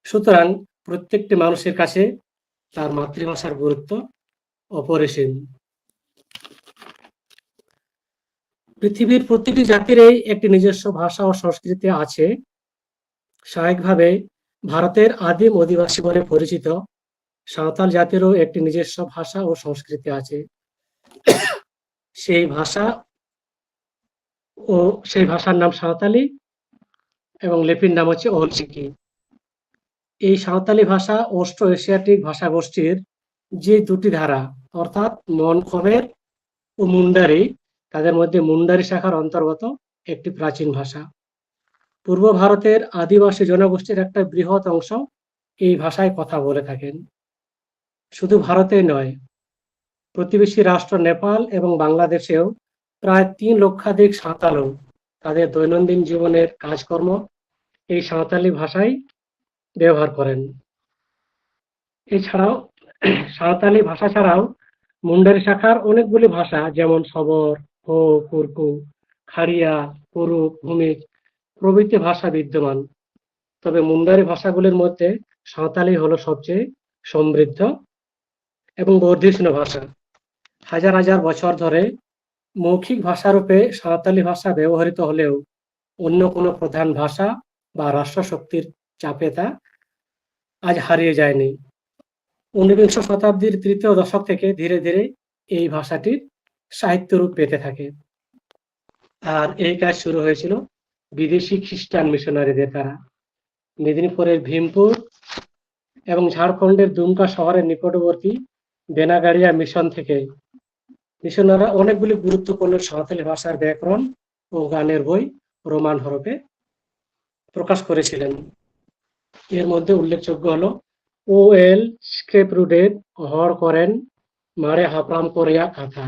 সুতরাং প্রত্যেকটি মানুষের কাছে তার মাতৃভাষার গুরুত্ব অপরিসীম। পৃথিবীর প্রতিটি জাতিরই একটি নিজস্ব ভাষা ও সংস্কৃতি আছে। স্বাভাবিকভাবে ভারতের আদিম অধিবাসী বলে পরিচিত সাঁওতাল জাতিরও একটি নিজস্ব ভাষা ও সংস্কৃতি আছে। সেই ভাষা ও সেই ভাষার নাম সাঁওতালি এবং লিপির নাম হচ্ছে অলচিকি। এই সাঁওতালি ভাষা অস্ট্রো এশিয়াটিক ভাষাগোষ্ঠীর যে দুটি ধারা অর্থাৎ মনখমের ও মুন্ডারি, তাদের মধ্যে মুন্ডারি শাখার অন্তর্গত একটি প্রাচীন ভাষা। পূর্ব ভারতের আদিবাসী জনগোষ্ঠীর একটা বৃহৎ অংশ এই ভাষায় কথা বলে থাকেন। শুধু ভারতে নয়, প্রতিবেশী রাষ্ট্র নেপাল এবং বাংলাদেশেও প্রায় ৩ লক্ষাধিক সাঁওতালও তাদের দৈনন্দিন জীবনের কাজকর্ম এই সাঁওতালি ভাষায় ব্যবহার করেন। এছাড়াও সাঁওতালি ভাষা ছাড়াও মুন্ডারি শাখার অনেকগুলি ভাষা যেমন সবর, হো, কুরকু, খাড়িয়া, কুরুক, ভূমিজ প্রভৃতি ভাষা বিদ্যমান। তবে মুন্ডারি ভাষাগুলির মধ্যে সাঁওতালি হলো সবচেয়ে সমৃদ্ধ এবং বর্ধিষ্ণু ভাষা। হাজার হাজার বছর ধরে মৌখিক ভাষারূপে সাঁওতালি ভাষা ব্যবহৃত হলেও অন্য কোনো প্রধান ভাষা বা রাষ্ট্রশক্তির চাপে তা আজ হারিয়ে যায়নি। 19বিংশ শতাব্দীর তৃতীয় দশক থেকে ধীরে ধীরে এই ভাষাটির সাহিত্য রূপ পেতে থাকে। আর এই কাজ শুরু হয়েছিল বিদেশি খ্রিস্টান মিশনারিদের দ্বারা। মেদিনীপুরের ভীমপুর এবং ঝাড়খণ্ডের দুমকা শহরের নিকটবর্তী বেনাগাড়িয়া মিশন থেকে মিশনাররা অনেকগুলি গুরুত্বপূর্ণ সাঁওতালি ভাষার ব্যাকরণ ও গানের বই রোমান হরফে প্রকাশ করেছিলেন। এর মধ্যে উল্লেখযোগ্য হলো O.L. স্ক্রেপরুডের হর করেন মারে হাপ্রাম কোরিয়া কাথা,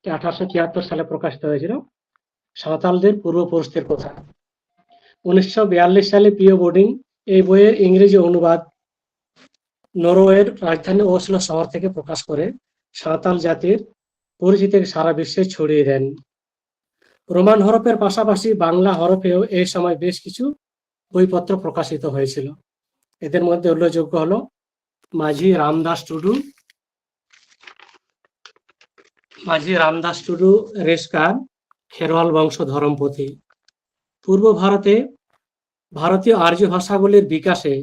1873 সালে প্রকাশিত হয়েছিল, সাঁওতালদের পূর্বপুরুষদের কথা। 1942 সালে পিও বোর্ডিং এই বইয়ের ইংরেজি অনুবাদ নরওয়ের রাজধানী ওসলো শহর থেকে প্রকাশ করে সাঁওতাল জাতির পরিচিতি সারা বিশ্বে ছড়িয়ে দেন। রোমান হরফের পাশাপাশি বাংলা হরফেও এই সময় বেশ কিছু বইপত্র প্রকাশিত হয়েছিল। এদের মধ্যে উল্লেখযোগ্য হলো মাঝি রামদাস টুডু রেশকার খেরওয়াল বংশ ধরমপতি। পূর্ব ভারতে ভারতীয় আর্য ভাষাগুলির বিকাশে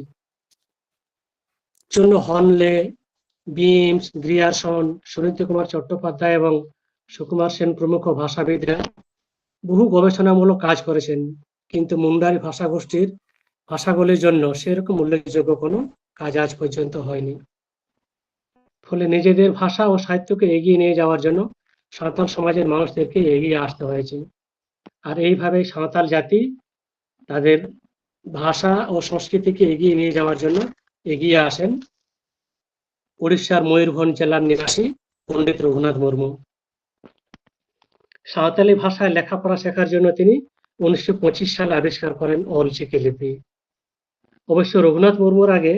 জন্য হনলে, বিমস, গ্রিয়ারসন, সুনীতি কুমার চট্টোপাধ্যায় এবং সুকুমার সেন প্রমুখ ভাষাবিদরা বহু গবেষণামূলক কাজ করেছেন, কিন্তু মুন্ডারি ভাষাগোষ্ঠীর ভাষাগুলির জন্য সেরকম উল্লেখযোগ্য কোনো কাজ আজ পর্যন্ত হয়নি। ফলে নিজেদের ভাষা ও সাহিত্যকে এগিয়ে নিয়ে যাওয়ার জন্য সাঁওতাল সমাজের মানুষদেরকে এগিয়ে আসতে হয়েছে। আর এইভাবে সাঁওতাল জাতি তাদের ভাষা ও সংস্কৃতিকে এগিয়ে নিয়ে যাওয়ার জন্য এগিয়ে আসেন উড়িষ্যার ময়ূরভঞ্জ জেলার নিবাসী পণ্ডিত রঘুনাথ মুর্মু। সাঁওতালি ভাষায় লেখাপড়া শেখার জন্য তিনি 1925 সালে আবিষ্কার করেন অলচিকি লিপি। অবশ্য রঘুনাথ মুর্মুর আগে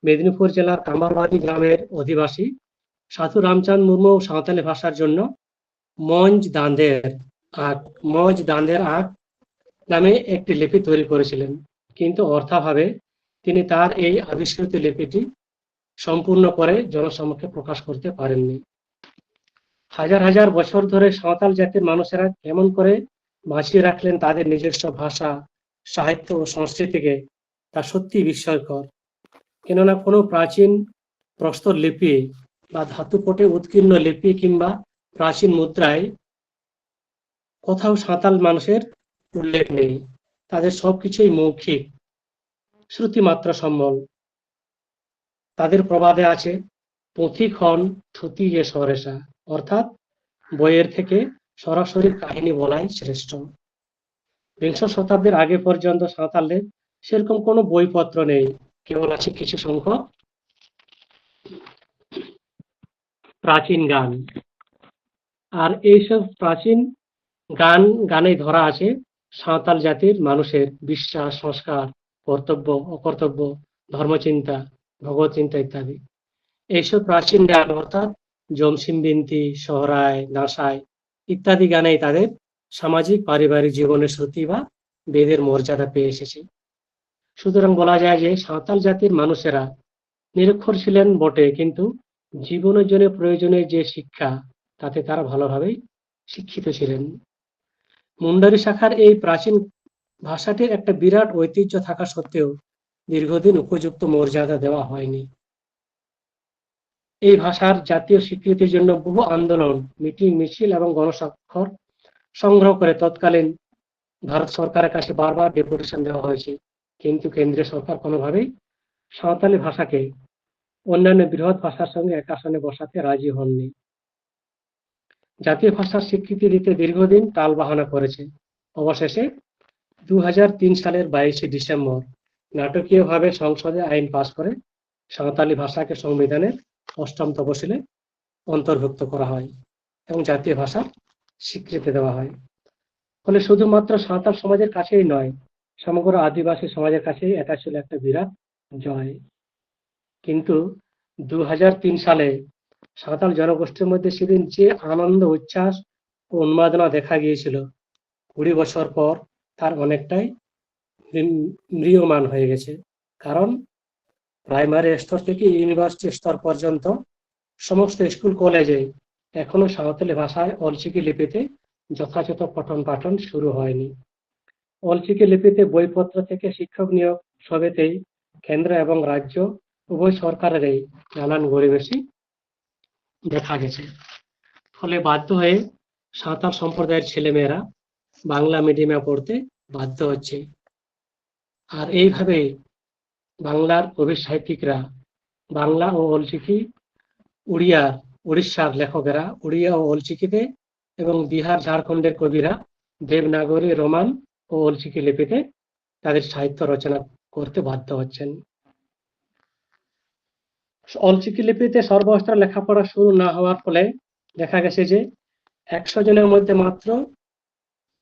মেদিনীপুর জেলার কামারবাড়ি গ্রামের অধিবাসী সাধু রামচাঁদ মুর্মু সাঁওতালি ভাষার জন্য মঞ্জ দাঁদের আঁক নামে একটি লিপি তৈরি করেছিলেন, কিন্তু অর্থাভাবে তিনি তার এই আবিষ্কৃত লিপিটি সম্পূর্ণ করে জনসমক্ষে প্রকাশ করতে পারেননি। হাজার হাজার বছর ধরে সাঁওতাল জাতির মানুষেরা কেমন করে বাঁচিয়ে রাখলেন তাদের নিজস্ব ভাষা, সাহিত্য ও সংস্কৃতিকে, তা সত্যি বিস্ময়কর। কেননা কোনো প্রাচীন প্রস্তর লিপি বা ধাতুপটে উৎকীর্ণ লিপি কিংবা প্রাচীন মুদ্রায় কোথাও সাঁওতাল মানুষের উল্লেখ নেই। তাদের সবকিছুই মৌখিক, শ্রুতিমাত্র সম্বল। তাদের প্রবাদে আছে পুঁথি খন থুতি এ সরেসা, অর্থাৎ বইয়ের থেকে সরাসরি কাহিনী বলাই শ্রেষ্ঠ। বিংশ শতাব্দীর আগে পর্যন্ত সাঁওতালদের সেরকম কোনো বইপত্র নেই, কেবল আছে কিছু সংখ্যক প্রাচীন গান। আর এইসব প্রাচীন গানে ধরা আছে সাঁওতাল জাতির মানুষের বিশ্বাস, সংস্কার, কর্তব্য, অকর্তব্য, ধর্মচিন্তা, ভগবত চিন্তা ইত্যাদি। এইসব প্রাচীন গান অর্থাৎ জমসিম বিনতি, সোহরায়, দাঁসাই ইত্যাদি গানেই তাদের সামাজিক পারিবারিক জীবনের শ্রুতি বা বেদের মর্যাদা পেয়ে এসেছে। সুতরাং বলা যায় যে সাঁওতাল জাতির মানুষেরা নিরক্ষর ছিলেন বটে, কিন্তু জীবনের জন্য প্রয়োজনীয় যে শিক্ষা, তাতে তারা ভালোভাবেই শিক্ষিত ছিলেন। মুন্ডারি শাখার এই প্রাচীন ভাষাটির একটা বিরাট ঐতিহ্য থাকা সত্ত্বেও দীর্ঘদিন উপযুক্ত মর্যাদা দেওয়া হয়নি। এই ভাষার জাতীয় স্বীকৃতির জন্য বহু আন্দোলন, মিটিং, মিছিল এবং গণস্বাক্ষর সংগ্রহ করে তৎকালীন ভারত সরকারের কাছে বারবার ডেপুটেশন দেওয়া হয়েছে, কিন্তু কেন্দ্রীয় সরকার কোনোভাবেই সাঁওতালি ভাষাকে অন্যান্য বৃহৎ ভাষার সঙ্গে এক আসনে বসাতে রাজি হননি। জাতীয় ভাষার স্বীকৃতি দিতে দীর্ঘদিন টালবাহানা করেছে। অবশেষে 2003 সালের 22শে ডিসেম্বর নাটকীয়ভাবে সংসদে আইন পাস করে সাঁওতালি ভাষাকে সংবিধানের 8ম তফসিলে অন্তর্ভুক্ত করা হয় এবং জাতীয় ভাষার স্বীকৃতি দেওয়া হয়। ফলে শুধুমাত্র সাঁওতাল সমাজের কাছেই নয়, সমগ্র আদিবাসী সমাজের কাছেই এটা ছিল একটা বিরাট জয়। কিন্তু 2003 সালে সাঁওতাল জনগোষ্ঠীর মধ্যে সেদিন যে আনন্দ, উচ্ছ্বাস ও উন্মাদনা দেখা গিয়েছিল, 20 বছর পর তার অনেকটাই ম্রিয়মাণ হয়ে গেছে। কারণ প্রাইমারি স্তর থেকে ইউনিভার্সিটি স্তর পর্যন্ত সমস্ত স্কুল কলেজে এখনো সাঁওতালি ভাষায় অলচিকি লিপিতে যথাযথ পঠন পাঠন শুরু হয়নি। অলচিকি লিপিতে বইপত্র থেকে শিক্ষক নিয়োগ সবেতেই কেন্দ্র এবং রাজ্য উভয় সরকারেরই নানান গড়িমসি দেখা গেছে। ফলে বাধ্য হয়ে সাঁওতাল সম্প্রদায়ের ছেলেমেয়েরা বাংলা মিডিয়ামে পড়তে বাধ্য হচ্ছে। আর এইভাবে বাংলার কবি সাহিত্যিকরা বাংলা ও অলচিকি উড়িষ্যার লেখকেরা উড়িয়া ও অলচিকিতে এবং বিহার ঝাড়খণ্ডের কবিরা দেবনাগরী, রোমান ও অলচিকি লিপিতে তাদের সাহিত্য রচনা করতে বাধ্য হচ্ছেন। অলচিকি লিপিতে সর্বস্তর লেখাপড়া শুরু না হওয়ার ফলে দেখা গেছে যে 100 জনের মধ্যে মাত্র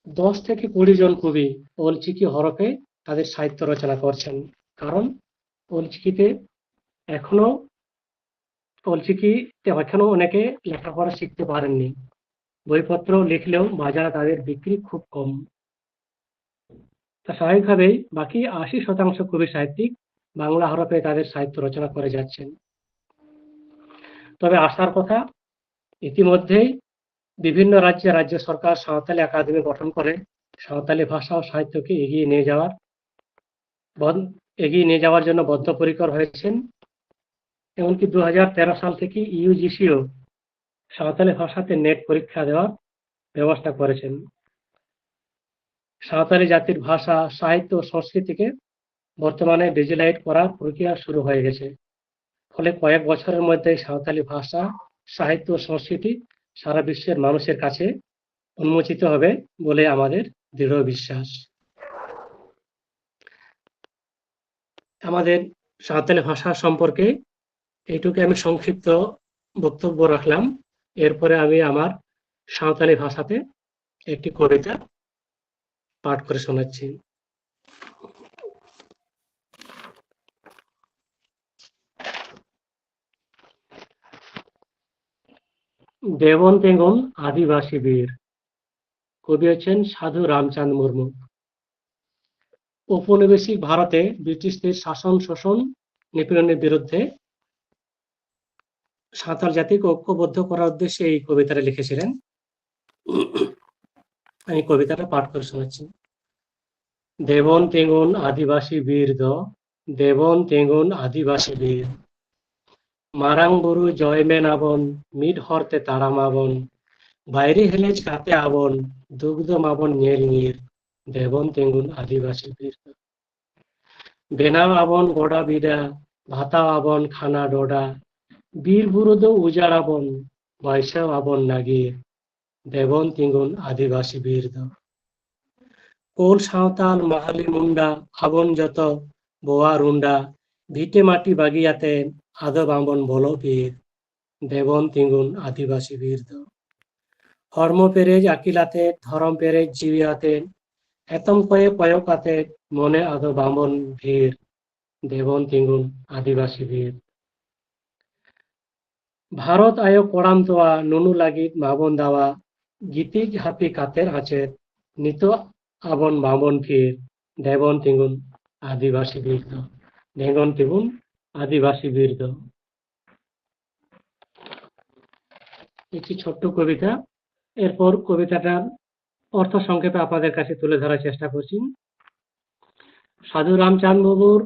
10 থেকে 20 জন কবি অলচিকি হরফে তাদের সাহিত্য রচনা করছেন। কারণ অলচিকিতে এখনো অনেকে লেখাপড়া শিখতে পারেননি। বইপত্র লিখলেও বাজারে তাদের বিক্রি খুব কম। তা স্বাভাবিকভাবেই বাকি 80% কবি সাহিত্যিক বাংলা হরফে তাদের সাহিত্য রচনা করে যাচ্ছেন। তবে আশার কথা, ইতিমধ্যেই বিভিন্ন রাজ্যে রাজ্য সরকার সাঁওতালি একাডেমি গঠন করে সাঁওতালি ভাষা ও সাহিত্যকে এগিয়ে নিয়ে যাওয়ার জন্য বদ্ধপরিকর হয়েছেন। এমনকি 2013 সাল থেকে ইউজিসিও সাঁওতালি ভাষাতে নেট পরীক্ষা দেওয়ার ব্যবস্থা করেছেন। সাঁওতালি জাতির ভাষা, সাহিত্য ও সংস্কৃতিকে বর্তমানে ডিজিটাইজ করার প্রক্রিয়া শুরু হয়ে গেছে। ফলে কয়েক বছরের মধ্যে সাঁওতালি ভাষা, সাহিত্য ও সংস্কৃতি সারা বিশ্বের মানুষের কাছে উন্মোচিত হবে বলে আমাদের দৃঢ় বিশ্বাস। আমাদের সাঁওতালি ভাষা সম্পর্কে এইটুকু আমি সংক্ষিপ্ত বক্তব্য রাখলাম। এরপরে আমি আমার সাঁওতালি ভাষাতে একটি কবিতা পাঠ করে শোনাচ্ছি। দেবন তেঙ্গন আদিবাসী বীর। কবি হচ্ছেন সাধু রামচাঁদ মুর্মু। ঔপনিবেশিক ভারতে ব্রিটিশদের শাসন, শোষণ, নিপীড়নের বিরুদ্ধে সাঁওতাল জাতিকে ঐক্যবদ্ধ করার উদ্দেশ্যে এই কবিতাটা লিখেছিলেন। আমি কবিতাটা পাঠ করে শোনাচ্ছি। দেবন তেঙ্গন আদিবাসী বীর দ, দেবন তেঙ্গন আদিবাসী বীর। মারাং বরু জয়মেন আবন, মিট হরতে তারা মাবন, বাইরে হেলেজ কাতে আবন, দুগ্ধ মাবন নিয়েল নির। দেবন তেঙ্গুন আদিবাসী বীর। বেনাও আবন গোড়া বিডা, ভাতা আবন খানা ডোডা, বীর বুরুদ উজাড় আবন, বৈশাও আবন নাগির। দেবন তেঙ্গুন আদিবাসী বীর। কোল সাঁওতাল মাহালি মুন্ডা, আবন যত বোয়া রুন্ডা, ভিটে মাটি বাগিয়াতে আদব আবন বলো বীর। দেবন তেঙ্গুন আদিবাসী বীর। হর্ম পেরেজ আকিলাতে, ধরম পেরেজ জিবিয়াতে, এতম কয়ে কয়কাতে, মনে আদব আবন ভীর। দেবন তেঙ্গুন আদিবাসী বীর। ভারত আয় কড়াম তোয়া, নুনু লাগিত মাবন দাওয়া, গীতিক হাপি কাতের আচের, নিত আবন মাবন ফির। দেবন তেঙ্গুন আদিবাসী বীর। দেবন তেঙ্গুন আদিবাসী বীর। একটি ছোট্ট কবিতা। এরপর কবিতাটার অর্থ সংক্ষেপে আপনাদের কাছে তুলে ধরার চেষ্টা করছি। সাধু রামচাঁদ বাবুর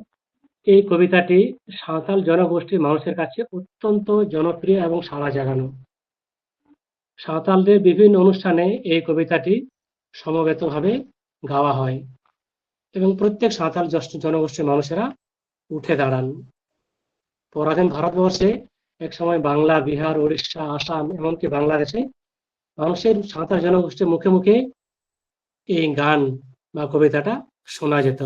এই কবিতাটি সাঁওতাল জনগোষ্ঠীর মানুষের কাছে অত্যন্ত জনপ্রিয় এবং সাড়া জাগানো। সাঁওতালদের বিভিন্ন অনুষ্ঠানে এই কবিতাটি সমবেতভাবে গাওয়া হয় এবং প্রত্যেক সাঁওতাল জনগোষ্ঠীর মানুষেরা উঠে দাঁড়ান। পরাধীন ভারতবর্ষে একসময় বাংলা, বিহার, উড়িষ্যা, আসাম এমনকি বাংলাদেশে মানুষের সাঁওতাল জনগোষ্ঠীর মুখে মুখে এই গান বা কবিতাটা শোনা যেত।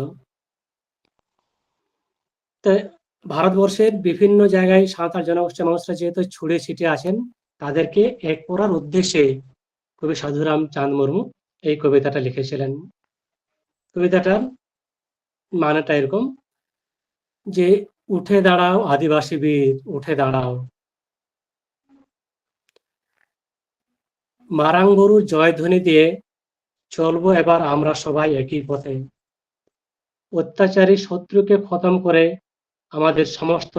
তাই ভারতবর্ষের বিভিন্ন জায়গায় সাঁওতাল জনগোষ্ঠীর মানুষরা যেহেতু ছড়িয়ে ছিটিয়ে আছেন, তাদেরকে এক করার উদ্দেশ্যে কবি সাধুরাম চাঁদ মুর্মু এই কবিতাটা লিখেছিলেন। কবিতাটার মানেটা এরকম যে, উঠে দাঁড়াও আদিবাসী বীর, উঠে দাঁড়াও, মারাঙ্গরুর জয়ধ্বনি দিয়ে চলবো এবার আমরা সবাই একই পথে, অত্যাচারী শত্রুকে খতম করে আমাদের সমস্ত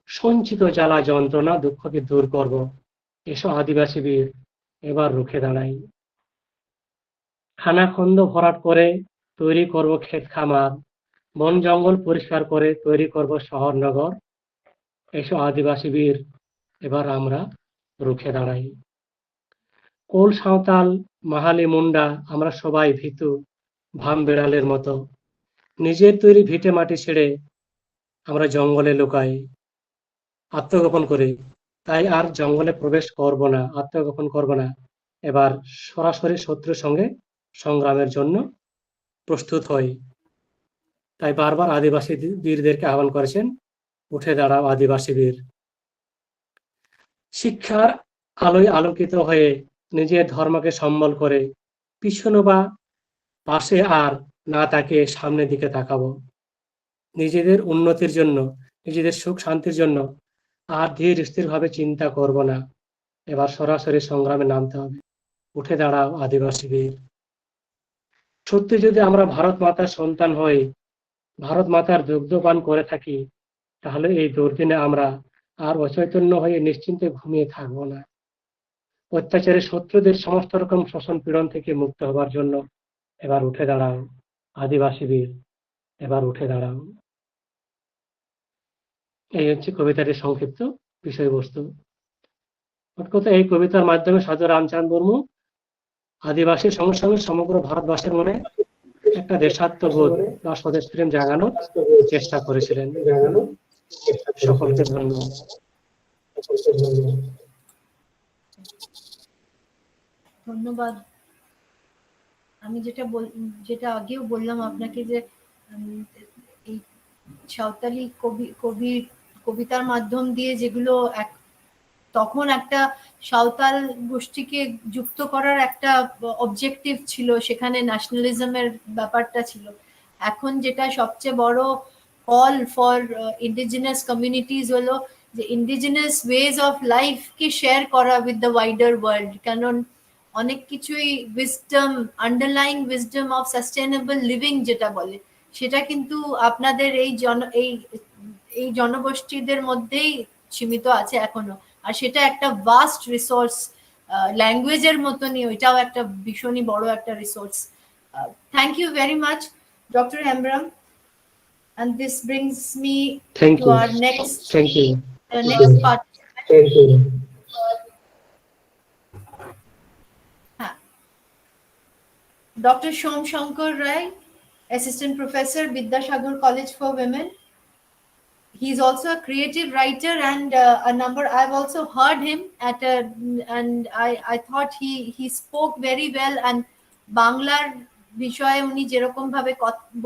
সঞ্চিত জ্বালা যন্ত্রণা দুঃখকে দূর করব, এসো আদিবাসী বীর এবার রুখে দাঁড়াই, খানাখন্দ ভরাট করে তৈরি করব ক্ষেত খামার, বন জঙ্গল পরিষ্কার করে তৈরি করব শহর নগর, এসো আদিবাসী বীর এবার আমরা রুখে দাঁড়াই। কোল সাঁওতাল, মাহালি মুন্ডা আমরা সবাই ভীতু ভাম বিড়ালের মতো, নিজের তৈরি ভিটে মাটি ছেড়ে আমরা জঙ্গলে লুকাই, আত্মগোপন করি, তাই আর জঙ্গলে প্রবেশ করব না, আত্মগোপন করব না, এবার সরাসরি শত্রুর সঙ্গে সংগ্রামের জন্য প্রস্তুত হই। তাই বারবার আদিবাসী বীরদেরকে আহ্বান করেছেন, উঠে দাঁড়াও আদিবাসী বীর। শিক্ষার আলোয় আলোকিত হয়ে নিজের ধর্মকে সম্বল করে পিছনে বা পাশে আর না তাকিয়ে সামনের দিকে তাকাবো, নিজেদের উন্নতির জন্য, নিজেদের সুখ শান্তির জন্য আর ধীর স্থিরভাবে চিন্তা করব না, এবার সরাসরি সংগ্রামে নামতে হবে, উঠে দাঁড়াও আদিবাসী বীর। সত্যি যদি আমরা ভারত মাতার সন্তান হই, ভারত মাতার দুগ্ধপান করে থাকি, তাহলে এই দুর্দিনে আমরা আর অচৈতন্য হয়ে নিশ্চিন্তে ঘুমিয়ে থাকবো না। অত্যাচারী শত্রুদের সমস্ত রকম শোষণ পীড়ন থেকে মুক্ত হবার জন্য এবার উঠে দাঁড়াও আদিবাসী বীর, এবার উঠে দাঁড়াও। এই হচ্ছে কবিতাটির সংক্ষিপ্ত বিষয়বস্তু। মোট কথা, এই কবিতার মাধ্যমে সাধু রামচাঁদ মুর্মু আদিবাসী সঙ্গে সমগ্র ভারতবাসীর মনে একটা দেশাত্মবোধ বা স্বদেশ প্রেম জাগানোর চেষ্টা করেছিলেন। সকলকে ধন্যবাদ। ধন্যবাদ। আমি যেটা আগেও বললাম আপনাকে যে এই সাঁওতালি কবিতার মাধ্যম দিয়ে যেগুলো তখন একটা সাঁওতাল গোষ্ঠীকে যুক্ত করার একটা অবজেক্টিভ ছিল, সেখানে ন্যাশনালিজমের ব্যাপারটা ছিল। এখন যেটা সবচেয়ে বড় কল ফর ইন্ডিজিনাস কমিউনিটিজ হলো যে ইন্ডিজিনাস ওয়েজ অফ লাইফকে শেয়ার করা উইথ দ্য ওয়াইডার ওয়ার্ল্ড। কারণ অনেক কিছুই wisdom, underlying wisdom of sustainable living যেটা বলে, সেটা কিন্তু আপনাদের এই জনগোষ্ঠীদের মধ্যেই সীমিত আছে এখনো। আর সেটা একটা ভাস্ট রিসোর্স, ল্যাঙ্গুয়েজের মতনই ওইটাও একটা ভীষণই বড় একটা resource. Thank you very much doctor Hembrom, and this brings me to our next part. Dr. Shom Shankar Rai, Assistant Professor, Vidyasagar College for Women. He's also a creative writer, and I've also heard him and I thought he spoke very well, and বাংলার বিষয়ে উনি যেরকম ভাবে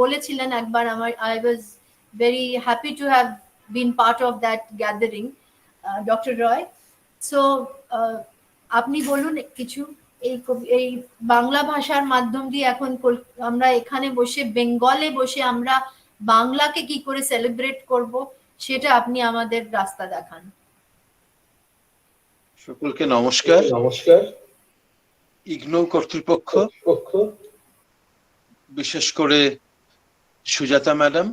বলেছিলেন একবার, I was very happy to have been part of that gathering. Dr. Roy, so আপনি বলুন কিছু এই বাংলা ভাষার মাধ্যম দিয়ে এখন আমরা এখানে বসে, বেঙ্গলে বসে আমরা বাংলাকে কি করে সেলিব্রেট করব, সেটা আপনি আমাদের রাস্তা দেখান। সকলকে নমস্কার। ইগনো কর্তৃপক্ষ, বিশেষ করে সুজাতা ম্যাডাম,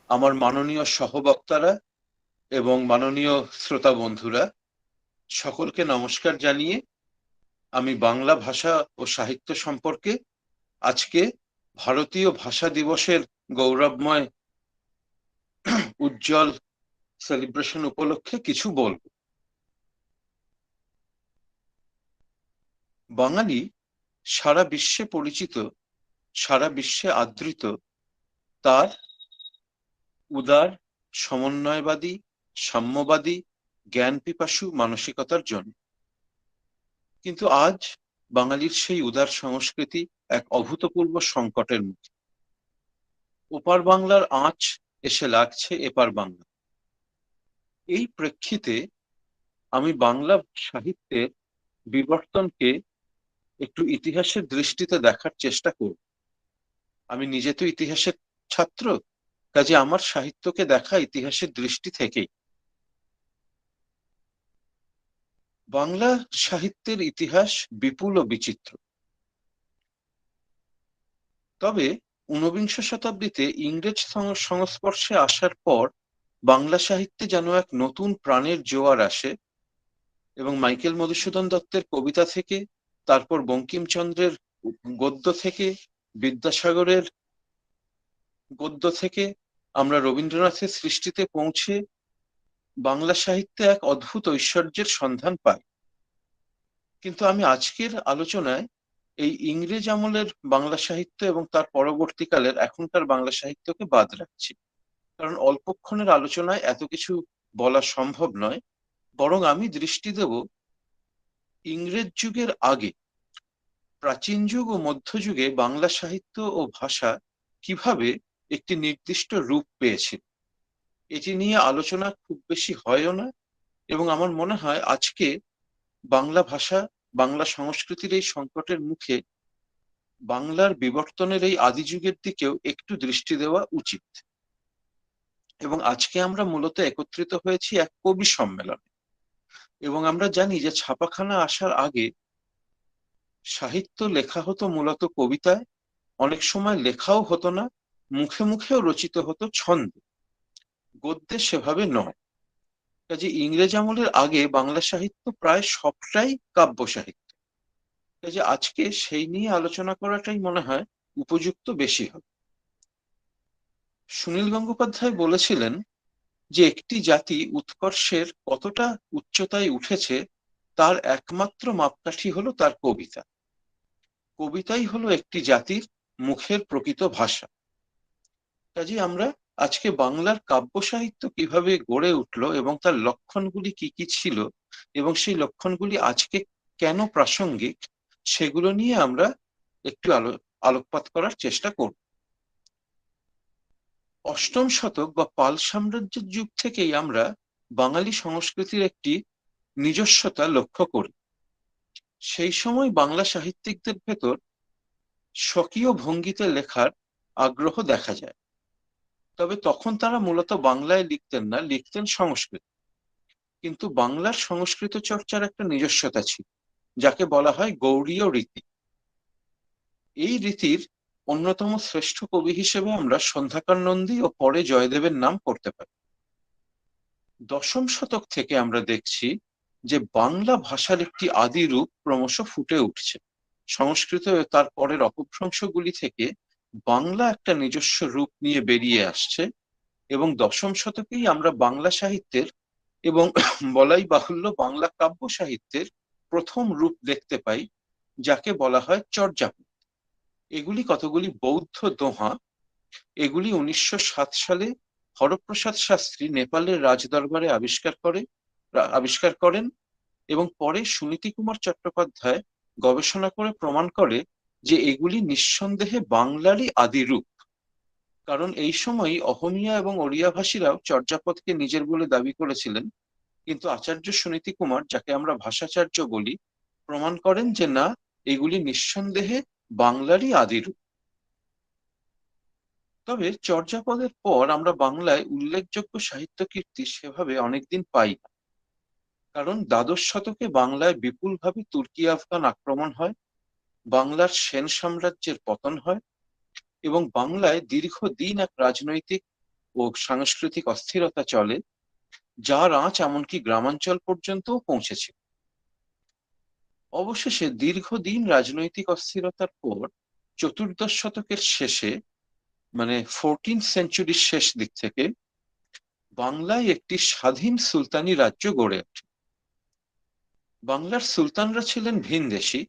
আমার মাননীয় সহবক্তারা এবং মাননীয় শ্রোতা বন্ধুরা, সকলকে নমস্কার জানিয়ে আমি বাংলা ভাষা ও সাহিত্য সম্পর্কে আজকে ভারতীয় ভাষা দিবসের গৌরবময় উজ্জ্বল সেলিব্রেশন উপলক্ষে কিছু বলব। বাঙালি সারা বিশ্বে পরিচিত, সারা বিশ্বে আদৃত তার উদার, সমন্বয়বাদী, সাম্যবাদী, জ্ঞান পিপাসু মানসিকতার জন্য। কিন্তু আজ বাঙালির সেই উদার সংস্কৃতি এক অভূতপূর্ব সংকটের মুখে। ওপার বাংলার আঁচ এসে লাগছে এপার বাংলা। এই প্রেক্ষিতে আমি বাংলা সাহিত্যের বিবর্তনকে একটু ইতিহাসের দৃষ্টিতে দেখার চেষ্টা করব। আমি নিজে তো ইতিহাসের ছাত্র, কাজে আমার সাহিত্যকে দেখা ইতিহাসের দৃষ্টি থেকেই। বাংলা সাহিত্যের ইতিহাস বিপুল ও বিচিত্র। তবে ঊনবিংশ শতাব্দীতে ইংরেজ সংস্পর্শে আসার পর বাংলা সাহিত্যে যেন এক নতুন প্রাণের জোয়ার আসে এবং মাইকেল মধুসূদন দত্তের কবিতা থেকে, তারপর বঙ্কিমচন্দ্রের গদ্য থেকে, বিদ্যাসাগরের গদ্য থেকে আমরা রবীন্দ্রনাথের সৃষ্টিতে পৌঁছে বাংলা সাহিত্যে এক অদ্ভুত ঐশ্বর্যের সন্ধান পাই। কিন্তু আমি আজকের আলোচনায় এই ইংরেজ আমলের বাংলা সাহিত্য এবং তার পরবর্তীকালের এখনকার বাংলা সাহিত্যকে বাদ রাখছি, কারণ অল্পক্ষণের আলোচনায় এত কিছু বলা সম্ভব নয়। বরং আমি দৃষ্টি দেব ইংরেজ যুগের আগে, প্রাচীন যুগ ও মধ্যযুগে বাংলা সাহিত্য ও ভাষা কিভাবে একটি নির্দিষ্ট রূপ পেয়েছিল। এটি নিয়ে আলোচনা খুব বেশি হয়ও না, এবং আমার মনে হয় আজকে বাংলা ভাষা, বাংলা সংস্কৃতির এই সংকটের মুখে বাংলার বিবর্তনের এই আদি যুগের দিকেও একটু দৃষ্টি দেওয়া উচিত। এবং আজকে আমরা মূলত একত্রিত হয়েছি এক কবি সম্মেলনে, এবং আমরা জানি যে ছাপাখানা আসার আগে সাহিত্য লেখা হতো মূলত কবিতায়, অনেক সময় লেখাও হতো না, মুখে মুখেও রচিত হতো ছন্দে, গদ্যে সেভাবে নয়। কাজে ইংরেজ আমলের আগে বাংলা সাহিত্য প্রায় সবটাই কাব্য সাহিত্য। কাজে আজকে সেই নিয়ে আলোচনা করাটাই মনে হয় উপযুক্ত বেশি হবে। সুনীল গঙ্গোপাধ্যায় বলেছিলেন যে একটি জাতি উৎকর্ষের কতটা উচ্চতায় উঠেছে তার একমাত্র মাপকাঠি হলো তার কবিতা। কবিতাই হলো একটি জাতির মুখের প্রকৃত ভাষা। কাজে আমরা আজকে বাংলার কাব্য সাহিত্য কিভাবে গড়ে উঠলো এবং তার লক্ষণগুলি কি কি ছিল এবং সেই লক্ষণগুলি আজকে কেন প্রাসঙ্গিক, সেগুলো নিয়ে আমরা একটু আলোকপাত করার চেষ্টা করব। অষ্টম শতক বা পাল সাম্রাজ্যের যুগ থেকেই আমরা বাঙালি সংস্কৃতির একটি নিজস্বতা লক্ষ্য করি। সেই সময় বাংলা সাহিত্যিকদের ভেতর স্বকীয় ভঙ্গিতে লেখার আগ্রহ দেখা যায়। তবে তখন তারা মূলত বাংলায় লিখতেন না, লিখতেন সংস্কৃত। কিন্তু বাংলার সংস্কৃত চর্চার একটা নিজস্বতা ছিল, যাকে বলা হয় গৌড়ীয় রীতি। এই রীতির অন্যতম শ্রেষ্ঠ কবি হিসেবে আমরা সন্ধ্যাকর নন্দী ও পরে জয়দেবের নাম করতে পারি। দশম শতক থেকে আমরা দেখছি যে বাংলা ভাষার একটি আদি রূপ ক্রমশ ফুটে উঠছে। সংস্কৃত ও তার পরের অপভ্রংশগুলি থেকে বাংলা একটা নিজস্ব রূপ নিয়ে বেরিয়ে আসছে, এবং দশম শতকেই আমরা বাংলা সাহিত্যের এবং বলাই বাহুল্য বাংলা কাব্য সাহিত্যের প্রথম রূপ দেখতে পাই, যাকে বলা হয় চর্যাপদ। এগুলি কতগুলি বৌদ্ধ দোহা। এগুলি 1907 সালে হরপ্রসাদ শাস্ত্রী নেপালের রাজদরবারে আবিষ্কার করেন, এবং পরে সুনীতি কুমার চট্টোপাধ্যায় গবেষণা করে প্রমাণ করে যে এগুলি নিঃসন্দেহে বাংলারই আদি রূপ। কারণ এই সময়ই অহমিয়া এবং ওড়িয়া ভাষীরাও চর্যাপদকে নিজের বলে দাবি করেছিলেন, কিন্তু আচার্য সুনীতি কুমার, যাকে আমরা ভাষাচার্য বলি, প্রমাণ করেন যে না, এগুলি নিঃসন্দেহে বাংলারই আদি রূপ। তবে চর্যাপদের পর আমরা বাংলায় উল্লেখযোগ্য সাহিত্য কীর্তি সেভাবে অনেকদিন পাই না, কারণ দ্বাদশ শতকে বাংলায় বিপুলভাবে তুর্কি আফগান আক্রমণ হয়, বাংলার সেন সাম্রাজ্যের পতন হয়, এবং বাংলায় দীর্ঘদিন এক রাজনৈতিক ও সাংস্কৃতিক অস্থিরতা চলে, যার আঁচ এমনকি গ্রামাঞ্চল পর্যন্তও পৌঁছেছিল। অবশেষে দীর্ঘদিন রাজনৈতিক অস্থিরতার পর চতুর্দশ শতকের শেষে, মানে 14th সেঞ্চুরির শেষ দিক থেকে, বাংলায় একটি স্বাধীন সুলতানি রাজ্য গড়ে ওঠে। বাংলার সুলতানরা ছিলেন ভিনদেশী,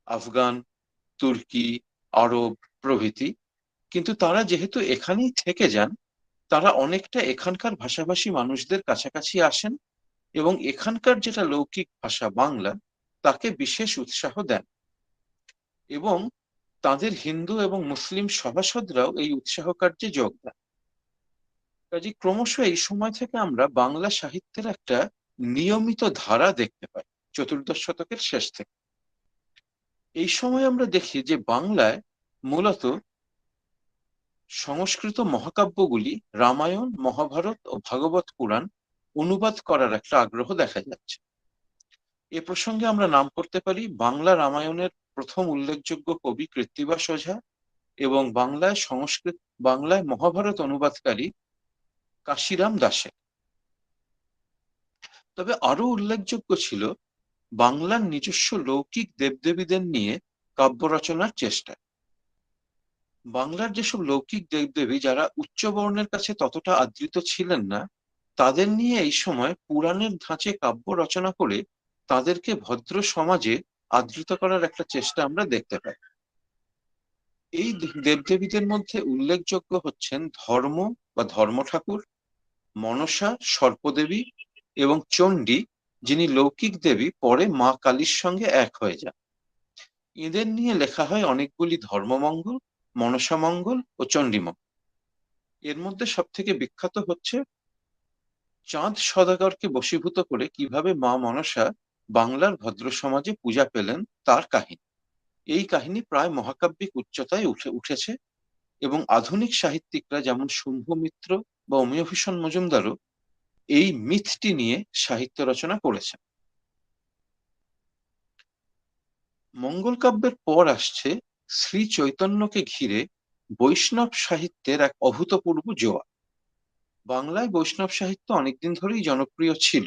আফগান, তুর্কি, আরব প্রভৃতি। কিন্তু তারা যেহেতু এখানেই থেকে যান, তারা অনেকটা এখানকার ভাষাভাষী মানুষদের কাছাকাছি আসেন এবং এখানকার যেটা লৌকিক ভাষা বাংলা তাকে বিশেষ উৎসাহ দেন, এবং তাদের হিন্দু এবং মুসলিম সভাসদরাও এই উৎসাহ কার্যে যোগ দেন। কাজে ক্রমশ এই সময় থেকে আমরা বাংলা সাহিত্যের একটা নিয়মিত ধারা দেখতে পাই চতুর্দশ শতকের শেষ থেকে। এই সময় আমরা দেখি যে বাংলায় মূলত সংস্কৃত মহাকাব্যগুলি রামায়ণ, মহাভারত ও ভাগবত পুরাণ অনুবাদ করার একটা আগ্রহ দেখা যাচ্ছে। এ প্রসঙ্গে আমরা নাম করতে পারি বাংলা রামায়ণের প্রথম উল্লেখযোগ্য কবি কৃত্তিবাস ওঝা এবং বাংলায় মহাভারত অনুবাদকারী কাশিরাম দাসের। তবে আরো উল্লেখযোগ্য ছিল বাংলার নিজস্ব লৌকিক দেবদেবীদের নিয়ে কাব্য রচনার চেষ্টা। বাংলার যেসব লৌকিক দেবদেবী যারা উচ্চ বর্ণের কাছে ততটা আদৃত ছিলেন না, তাদের নিয়ে এই সময় পুরাণের ধাঁচে কাব্য রচনা করে তাদেরকে ভদ্র সমাজে আদৃত করার একটা চেষ্টা আমরা দেখতে পাই। এই দেবদেবীদের মধ্যে উল্লেখযোগ্য হচ্ছেন ধর্ম বা ধর্ম ঠাকুর, মনসা সর্পদেবী এবং চণ্ডী, যিনি লৌকিক দেবী পরে মা কালীর সঙ্গে এক হয়ে যান। এদের নিয়ে লেখা হয় অনেকগুলি ধর্মমঙ্গল, মনসামঙ্গল ও চণ্ডীমঙ্গল। এর মধ্যে সব থেকে বিখ্যাত হচ্ছে চাঁদ সওদাগরকে বশীভূত করে কিভাবে মা মনসা বাংলার ভদ্র সমাজে পূজা পেলেন তার কাহিনী। এই কাহিনী প্রায় মহাকাব্যিক উচ্চতায় উঠেছে এবং আধুনিক সাহিত্যিকরা যেমন শুম্ভ মিত্র বা অমিয়ভূষণ মজুমদারও এই মিথটি নিয়ে সাহিত্য রচনা করেছেন। মঙ্গল কাব্যের পর আসছে শ্রী চৈতন্যকে ঘিরে বৈষ্ণব সাহিত্যের এক অভূতপূর্ব জোয়ার। বাংলায় বৈষ্ণব সাহিত্য অনেকদিন ধরেই জনপ্রিয় ছিল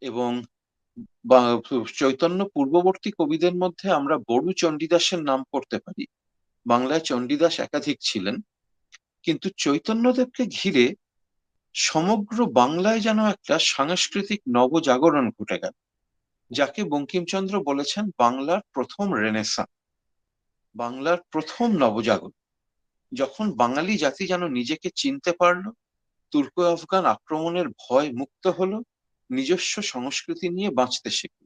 এবং চৈতন্য পূর্ববর্তী কবিদের মধ্যে আমরা বড়ু চণ্ডীদাসের নাম করতে পারি। বাংলায় চণ্ডীদাস একাধিক ছিলেন, কিন্তু চৈতন্যদেবকে ঘিরে সমগ্র বাংলায় যেন একটা সাংস্কৃতিক নবজাগরণ ঘটে গেল, যাকে বঙ্কিমচন্দ্র বলেছেন বাংলার প্রথম রেনেসাঁ, বাংলার প্রথম নবজাগরণ। যখন বাঙালি জাতি যেন নিজেকে চিনতে পারলো, তুর্ক আফগান আক্রমণের ভয় মুক্ত হলো, নিজস্ব সংস্কৃতি নিয়ে বাঁচতে শিখল।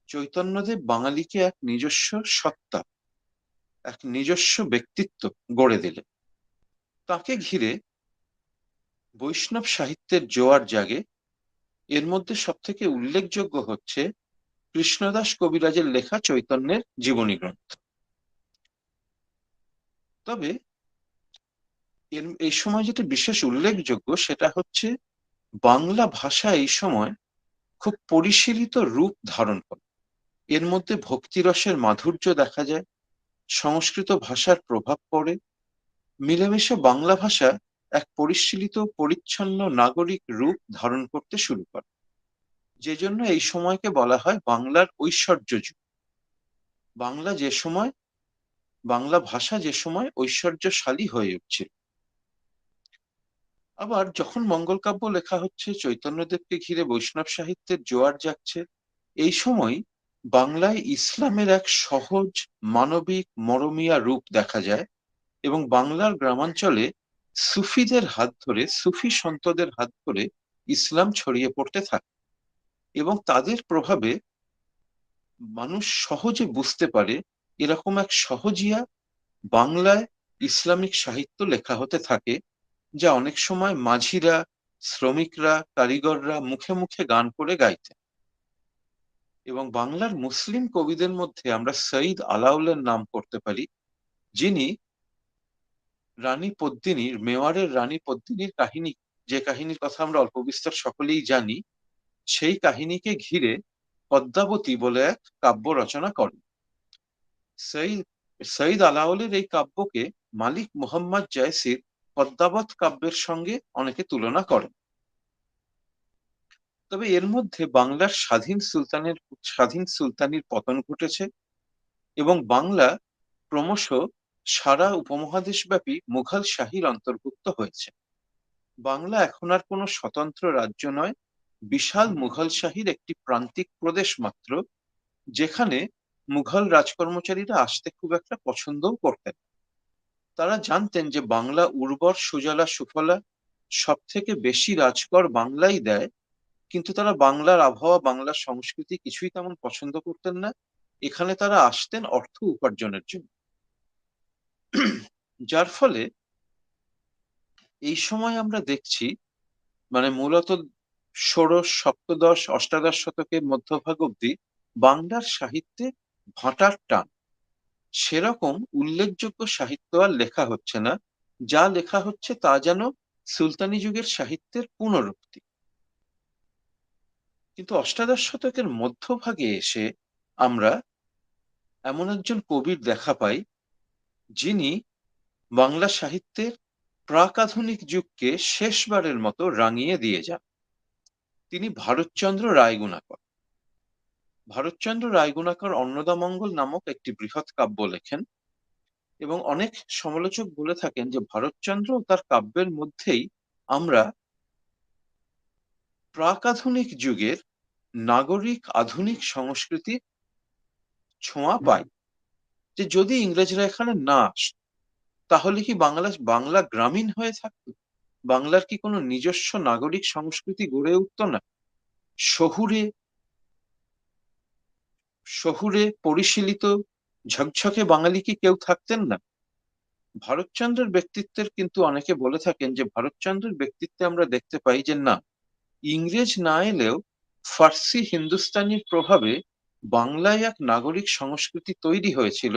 চৈতন্যদেব বাঙালিকে এক নিজস্ব সত্তা, এক নিজস্ব ব্যক্তিত্ব গড়ে দিলেন। তাকে ঘিরে বৈষ্ণব সাহিত্যের জোয়ার জাগে। এর মধ্যে সব থেকে উল্লেখযোগ্য হচ্ছে কৃষ্ণদাস কবিরাজের লেখা চৈতন্যের জীবনী গ্রন্থ। তবে এই সময় যেটা বিশেষ উল্লেখযোগ্য সেটা হচ্ছে বাংলা ভাষা এই সময় খুব পরিশীলিত রূপ ধারণ করে। এর মধ্যে ভক্তিরসের মাধুর্য দেখা যায়, সংস্কৃত ভাষার প্রভাব পড়ে, মিলেমিশে বাংলা ভাষা এক পরিশীলিত পরিচ্ছন্ন নাগরিক রূপ ধারণ করতে শুরু করে, যে জন্য এই সময়কে বলা হয় বাংলার ঐশ্বর্য যুগ। বাংলা ভাষা যে সময় ঐশ্বর্যশালী হয়ে উঠছিল। আবার যখন মঙ্গল কাব্য লেখা হচ্ছে, চৈতন্যদেবকে ঘিরে বৈষ্ণব সাহিত্যের জোয়ার জাগছে, এই সময় বাংলায় ইসলামের এক সহজ, মানবিক, মরমিয়া রূপ দেখা যায় এবং বাংলার গ্রামাঞ্চলে সুফিদের হাত ধরে, সুফি সন্তদের হাত ধরে ইসলাম ছড়িয়ে পড়তে থাকে এবং তাদের প্রভাবে মানুষ সহজে বুঝতে পারে এরকম এক সহজিয়া বাংলায় ইসলামিক সাহিত্য লেখা হতে থাকে, যা অনেক সময় মাঝিরা, শ্রমিকরা, কারিগররা মুখে মুখে গান করে গাইতেন। এবং বাংলার মুসলিম কবিদের মধ্যে আমরা সঈদ আলাওলের নাম করতে পারি, যিনি মেওয়ারের রানী পদ্মিনীর কাহিনী, যে কাহিনীর কথা আমরা অল্প বিস্তর সকলেই জানি, সেই কাহিনীকে ঘিরে পদ্মাবতী বলে এক কাব্য রচনা করেন। সঈদ আলাওলের এই কাব্যকে মালিক মুহাম্মদ জায়সির পদ্মাবত কাব্যের সঙ্গে অনেকে তুলনা করেন। তবে এর মধ্যে বাংলার স্বাধীন সুলতানির পতন ঘটেছে এবং বাংলা ক্রমশ সারা উপমহাদেশব্যাপী মুঘল শাহীর অন্তর্ভুক্ত হয়েছে। বাংলা এখন আর কোনো স্বতন্ত্র রাজ্য নয়, বিশাল মুঘল শাহীর একটি প্রান্তিক প্রদেশ মাত্র, যেখানে মুঘল রাজকর্মচারীরা আসতে খুব একটা পছন্দও করতেন। তারা জানতেন যে বাংলা উর্বর, সুজলা, সুফলা, সব থেকে বেশি রাজকর বাংলাই দেয়, কিন্তু তারা বাংলার আবহাওয়া, বাংলার সংস্কৃতি কিছুই তেমন পছন্দ করতেন না। এখানে তারা আসতেন অর্থ উপার্জনের জন্য। যার ফলে এই সময় আমরা দেখছি, মানে মূলত ষোড়শ, সপ্তদশ, অষ্টাদশ শতকের মধ্যভাগ অব্দি বাংলার সাহিত্যে ভাটার টান। সেরকম উল্লেখযোগ্য সাহিত্য আর লেখা হচ্ছে না। যা লেখা হচ্ছে তা যেন সুলতানি যুগের সাহিত্যের পুনরুক্তি। কিন্তু অষ্টাদশ শতকের মধ্যভাগে এসে আমরা এমন একজন কবির দেখা পাই, যিনি বাংলা সাহিত্যের প্রাক আধুনিক যুগকে শেষবারের মতো রাঙিয়ে দিয়ে যান। তিনি ভারতচন্দ্র রায়গুণাকর। ভারতচন্দ্র রায়গুণাকর অন্নদামঙ্গল নামক একটি বৃহৎ কাব্য লেখেন, এবং অনেক সমালোচক বলে থাকেন যে ভারতচন্দ্র ও তার কাব্যের মধ্যেই আমরা প্রাক আধুনিক যুগের নাগরিক আধুনিক সংস্কৃতির ছোঁয়া পাই। যে যদি ইংরেজরা এখানে না আসত, তাহলে কি বাংলা গ্রামীণ হয়ে থাকতো? বাংলার কি কোনো নিজস্ব নাগরিক সংস্কৃতি গড়ে উঠতো না? শহুরে শহুরে পরিশীলিত ঝকঝকে বাঙালি কি কেউ থাকতেন না? ভারতচন্দ্রের ব্যক্তিত্বের কিন্তু অনেকে বলে থাকেন যে ভারতচন্দ্রের ব্যক্তিত্বে আমরা দেখতে পাই যে না, ইংরেজ না এলেও ফার্সি হিন্দুস্তানির প্রভাবে বাংলায় এক নাগরিক সংস্কৃতি তৈরি হয়েছিল,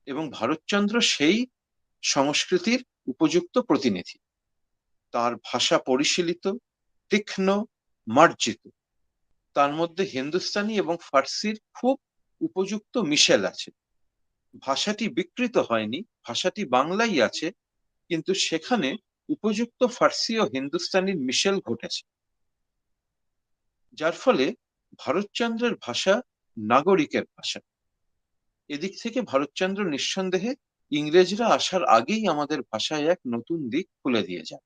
এবং ভারতচন্দ্র সেই সংস্কৃতির উপযুক্ত প্রতিনিধি। তার ভাষা পরিশীলিত, তীক্ষ্ণ, মার্জিত। তার মধ্যে হিন্দুস্তানি এবং ফার্সির খুব উপযুক্ত মিশেল আছে। ভাষাটি বিকৃত হয়নি, ভাষাটি বাংলাই আছে, কিন্তু সেখানে উপযুক্ত ফার্সি ও হিন্দুস্তানির মিশেল ঘটেছে। যার ফলে ভারতচন্দ্রের ভাষা নাগরিকের ভাষা। এদিক থেকে ভারতচন্দ্র নিঃসন্দেহে ইংরেজরা আসার আগেই আমাদের ভাষায় এক নতুন দিক খুলে দিয়ে যান।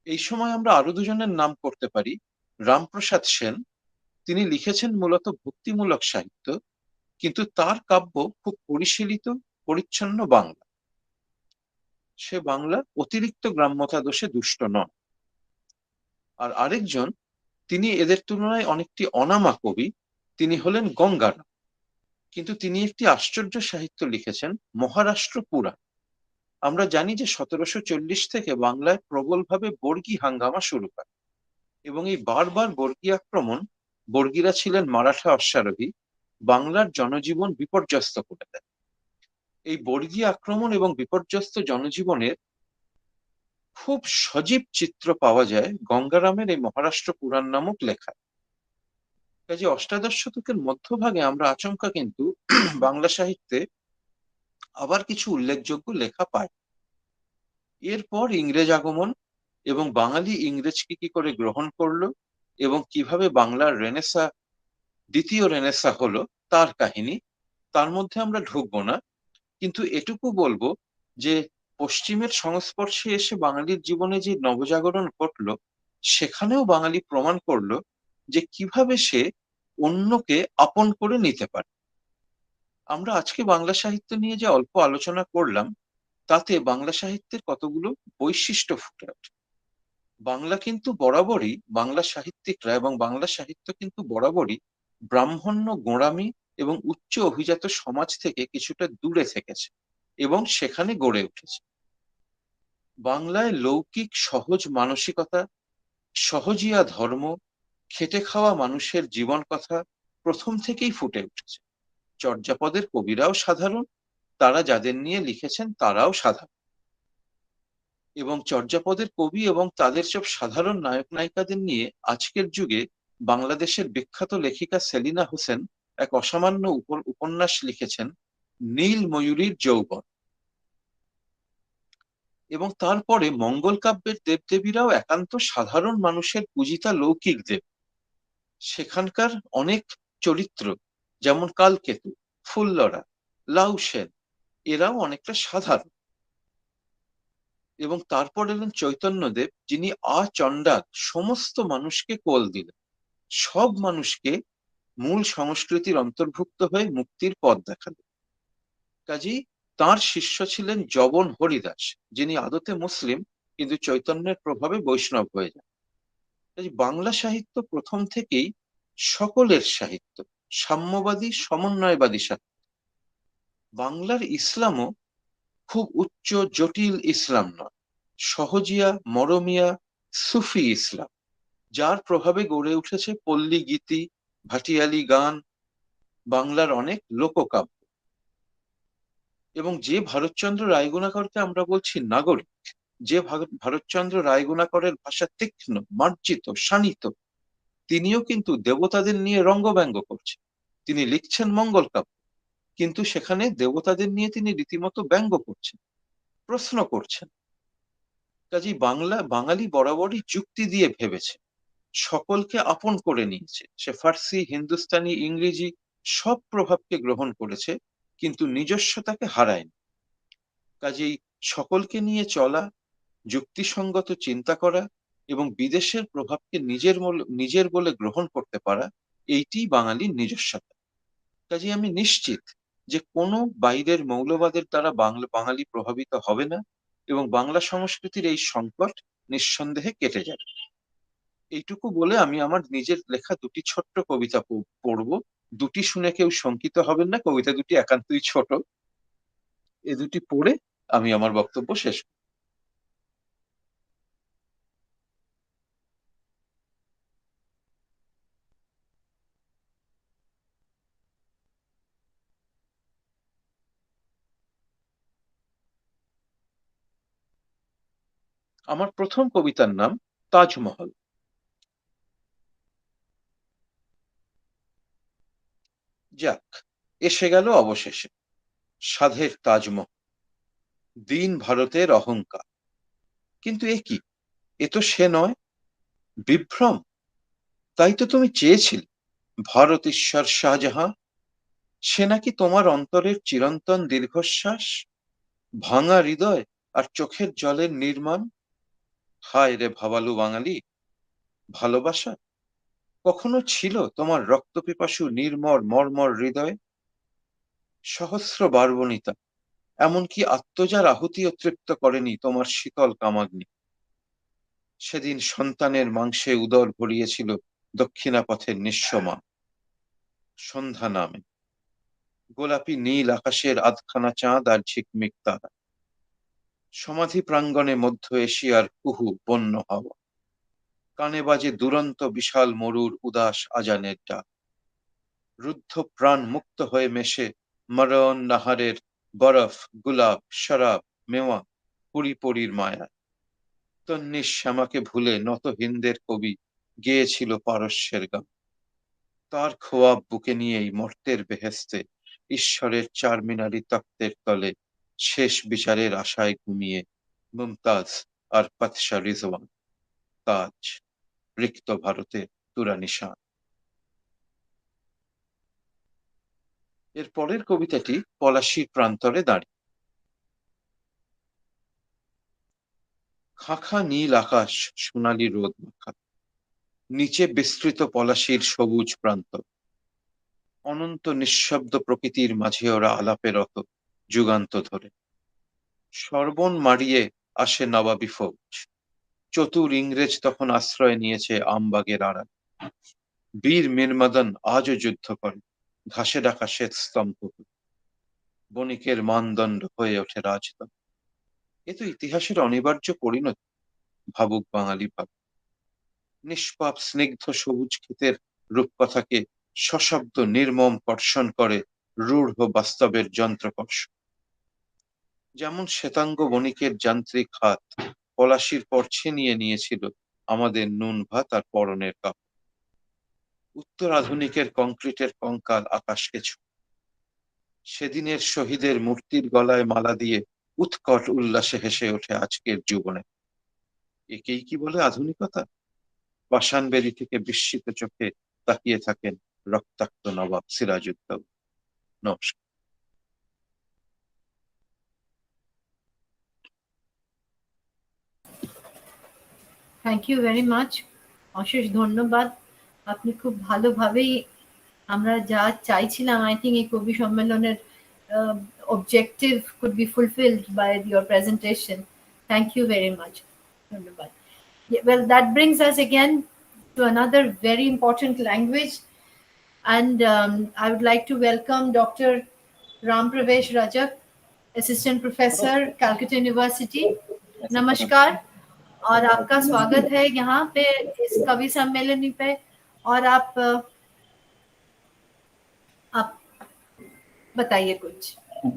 এই সময় আমরা আরো দুজনের নাম করতে পারি। রামপ্রসাদ সেন, তিনি লিখেছেন মূলত ভক্তিমূলক সাহিত্য, কিন্তু তার কাব্য খুব পরিশীলিত, পরিচ্ছন্ন বাংলা। সে বাংলা অতিরিক্ত গ্রাম্যতা দোষে দুষ্ট নন। আর আরেকজন, তিনি এদের তুলনায় অনেকটি অনামা কবি, তিনি হলেন গঙ্গারাম। কিন্তু তিনি একটি আশ্চর্য সাহিত্য লিখেছেন, মহারাষ্ট্র পুরাণ। আমরা জানি যে 1740 থেকে বাংলায় প্রবলভাবে বর্গী হাঙ্গামা শুরু হয়, এবং এই বারবার বর্গী আক্রমণ, বর্গীরা ছিলেন মারাঠা অশ্বারোহী, বাংলার জনজীবন বিপর্যস্ত করে দেয়। এই বর্গী আক্রমণ এবং বিপর্যস্ত জনজীবনের খুব সজীব চিত্র পাওয়া যায় গঙ্গারামের এই মহারাষ্ট্র পুরাণ নামক লেখায়। কাজে অষ্টাদশ শতকের মধ্যভাগে আমরা আচমকা কিন্তু বাংলা সাহিত্যে আবার কিছু উল্লেখযোগ্য লেখা পাই। এরপর ইংরেজ আগমন এবং বাঙালি ইংরেজকে কি করে গ্রহণ করলো এবং কিভাবে বাংলার রেনেসা, দ্বিতীয় রেনেসা হলো, তার কাহিনী। তার মধ্যে আমরা ঢুকবো না, কিন্তু এটুকু বলবো যে পশ্চিমের সংস্পর্শে এসে বাঙালির জীবনে যে নবজাগরণ ঘটলো, সেখানেও বাঙালি প্রমাণ করলো যে কিভাবে সে অন্যকে আপন করে নিতে পারে। আমরা আজকে বাংলা সাহিত্য নিয়ে যে অল্প আলোচনা করলাম, তাতে বাংলা সাহিত্যের কতগুলো বৈশিষ্ট্য ফুটে ওঠে। বাংলা কিন্তু বরাবরই, বাংলা সাহিত্যিকরা এবং বাংলা সাহিত্য কিন্তু বরাবরই ব্রাহ্মণ্য, গোঁড়ামি এবং উচ্চ অভিজাত সমাজ থেকে কিছুটা দূরে থেকেছে এবং সেখানে গড়ে উঠেছে। বাংলায় লৌকিক সহজ মানসিকতা, সহজিয়া ধর্ম, খেটে খাওয়া মানুষের জীবন কথা প্রথম থেকেই ফুটে উঠেছে। চর্যাপদের কবিরাও সাধারণ, তারা যাদের নিয়ে লিখেছেন তারাও সাধারণ, এবং চর্যাপদের কবি এবং তাদের সব সাধারণ নায়ক নায়িকাদের নিয়ে আজকের যুগে বাংলাদেশের বিখ্যাত লেখিকা সেলিনা হোসেন এক অসামান্য উপন্যাস লিখেছেন, নীল ময়ূরীর যৌবন। এবং তারপরে মঙ্গল কাব্যের দেবদেবীরাও একান্ত সাধারণ মানুষের পূজিতা লৌকিক দেব। সেখানকার অনেক চরিত্র, যেমন কালকেতু, ফুল্লরা, লাউ সেন, এরাও অনেকটা সাধারণ। এবং তারপর এলেন চৈতন্যদেব, যিনি আচণ্ডাল সমস্ত মানুষকে কোল দিলেন, সব মানুষকে মূল সংস্কৃতির অন্তর্ভুক্ত হয়ে মুক্তির পথ দেখালেন। কাজেই তার শিষ্য ছিলেন জবন হরিদাস, যিনি আদতে মুসলিম কিন্তু চৈতন্যের প্রভাবে বৈষ্ণব হয়ে যান। বাংলা সাহিত্য প্রথম থেকেই সকলের সাহিত্য, সাম্যবাদী সমন্বয়বাদী সাহিত্য। বাংলার ইসলামও খুব উচ্চ জটিল ইসলাম নয়, সহজিয়া মরমিয়া সুফি ইসলাম, যার প্রভাবে গড়ে উঠেছে পল্লী গীতি, ভাটিয়ালি গান, বাংলার অনেক লোককাব্য। এবং যে ভারতচন্দ্র রায়গুণাকরকে আমরা বলছি নাগরিক, যে ভারতচন্দ্র রায়গুণাকরের ভাষা তীক্ষ্ণ, মার্জিত, শানিত, তিনিও কিন্তু দেবতাদের নিয়ে রঙ্গব্যঙ্গ করছেন। তিনি লিখছেন মঙ্গল কাব্য, কিন্তু সেখানে দেবতাদের নিয়ে তিনি রীতিমতো ব্যঙ্গ করছেন, প্রশ্ন করছেন। কাজেই বাঙালি বরাবরই যুক্তি দিয়ে ভেবেছে, সকলকে আপন করে নিয়েছে। সে ফার্সি, হিন্দুস্তানি, ইংরেজি সব প্রভাবকে গ্রহণ করেছে, কিন্তু নিজস্বতাকে হারায়নি। কাজেই সকলকে নিয়ে চলা, যুক্তিসঙ্গত চিন্তা করা এবং বিদেশের প্রভাবকে নিজের বলে গ্রহণ করতে পারা, এইটি বাঙালির নিজস্বতা। কাজেই আমি নিশ্চিত যে কোনো বাইরের মৌলবাদের দ্বারা বাঙালি প্রভাবিত হবে না এবং বাংলা সংস্কৃতির এই সংকট নিঃসন্দেহে কেটে যাবে। এইটুকু বলে আমি আমার নিজের লেখা দুটি ছোট্ট কবিতা পড়ব। দুটি শুনে কেউ শঙ্কিত হবেন না, কবিতা দুটি একান্তই ছোট। এ দুটি পড়ে আমি আমার বক্তব্য শেষ করব। আমার প্রথম কবিতার নাম তাজমহল। যাক, এসে গেল অবশেষে সাধের তাজমহল, দীন ভারতের অহংকার। কিন্তু এ কি, এ তো সে নয়, বিভ্রম। তাই তো তুমি চেয়েছিলে ভারত ঈশ্বর শাহজাহাঁ, সে নাকি তোমার অন্তরের চিরন্তন দীর্ঘশ্বাস, ভাঙা হৃদয় আর চোখের জলের নির্মাণ। হায় রে ভাবালু বাঙালি, ভালোবাসা কখনো ছিল তোমার রক্তপিপাসু নির্মর মর্মর হৃদয়ে? সহস্র বারবনিতা, এমনকি আত্মজার আহুতিও তৃপ্ত করেনি তোমার শীতল কামাগ্নি। সেদিন সন্তানের মাংসে উদর ভরিয়েছিল দক্ষিণাপথের নিঃস্ব মা। সন্ধ্যা নামে, গোলাপি নীল আকাশের আধখানা চাঁদ আর ঝিকমিক তারা, সমাধি প্রাঙ্গণে মধ্য এশিয়ার কুহু বন্য হাওয়া, কানে বাজে দুরন্ত বিশাল মরুর উদাস আজানের ডাক। রুদ্ধ প্রাণ মুক্ত হয়ে মেশে মরণ নাহারের বরফ, গুলাব, শরাব, মেওয়া, পুরীর মায়া। তন্নির শ্যামাকে ভুলে নত হিন্দের কবি গেয়েছিল পারস্যের গান। তার খোয়াব বুকে নিয়েই মর্তের বেহেস্তে ঈশ্বরের চারমিনারি তক্তের তলে শেষ বিচারের আশায় ঘুমিয়ে মুমতাজ আর পাতশা রিজওয়ান। তাজ, রিক্ত ভারতের তুরা নিশান। এর পরের কবিতাটি পলাশীর প্রান্তরে দাঁড়িয়ে। খাখা নীল আকাশ, সোনালী রোদ মাখা, নিচে বিস্তৃত পলাশীর সবুজ প্রান্ত। অনন্ত নিঃশব্দ প্রকৃতির মাঝে ওরা আলাপে রত যুগান্ত ধরে। সর্বণ মারিয়ে আসে নবাবী ফৌজ, চতুর ইংরেজ তখন আশ্রয় নিয়েছে আমবাগের আড়াল। বীর মীরমদন আজও যুদ্ধ করে ঘাসে ডাকা শ্বেত স্তম্ভ, বণিকের মানদণ্ড হয়ে ওঠে রাজদণ্ড। এ তো ইতিহাসের অনিবার্য পরিণতি, ভাবুক বাঙালি ভাব। নিষ্পাপ স্নিগ্ধ সবুজ ক্ষেতের রূপকথাকে সশব্দ নির্মম কর্ষণ করে রূঢ় বাস্তবের যন্ত্রকর্ষ। যেমন শ্বেতাঙ্গ বণিকের যান্ত্রিক হাত পলাশির পর ছিনিয়ে নিয়েছিল আমাদের নুন ভাত আর পরনের কাপড়। উত্তর আধুনিকের কংক্রিটের কঙ্কাল আকাশকে ছুঁ। সেদিনের শহীদের মূর্তির গলায় মালা দিয়ে উৎকট উল্লাসে হেসে ওঠে আজকের জীবনে। একেই কি বলে আধুনিকতা? পাষাণবেড়ি থেকে বিস্মিত চোখে তাকিয়ে থাকেন রক্তাক্ত নবাব সিরাজউদ্দৌলা। নমস্কার। থ্যাংক ইউ ভেরি মাচ, অশেষ ধন্যবাদ। আপনি খুব ভালোভাবেই আমরা যা চাইছিলাম, আই থিঙ্ক এই কবি সম্মেলনের objective could be fulfilled by your presentation. Thank you very much. ধন্যবাদ। Well, that brings us again to another very important language, and I would like to welcome Dr. Ram Pravesh Rajak, Assistant Professor, Calcutta University. नमस्कार और आपका स्वागत है यहाँ पे इस कवि सम्मेलन पे। और आप बताइए कुछ।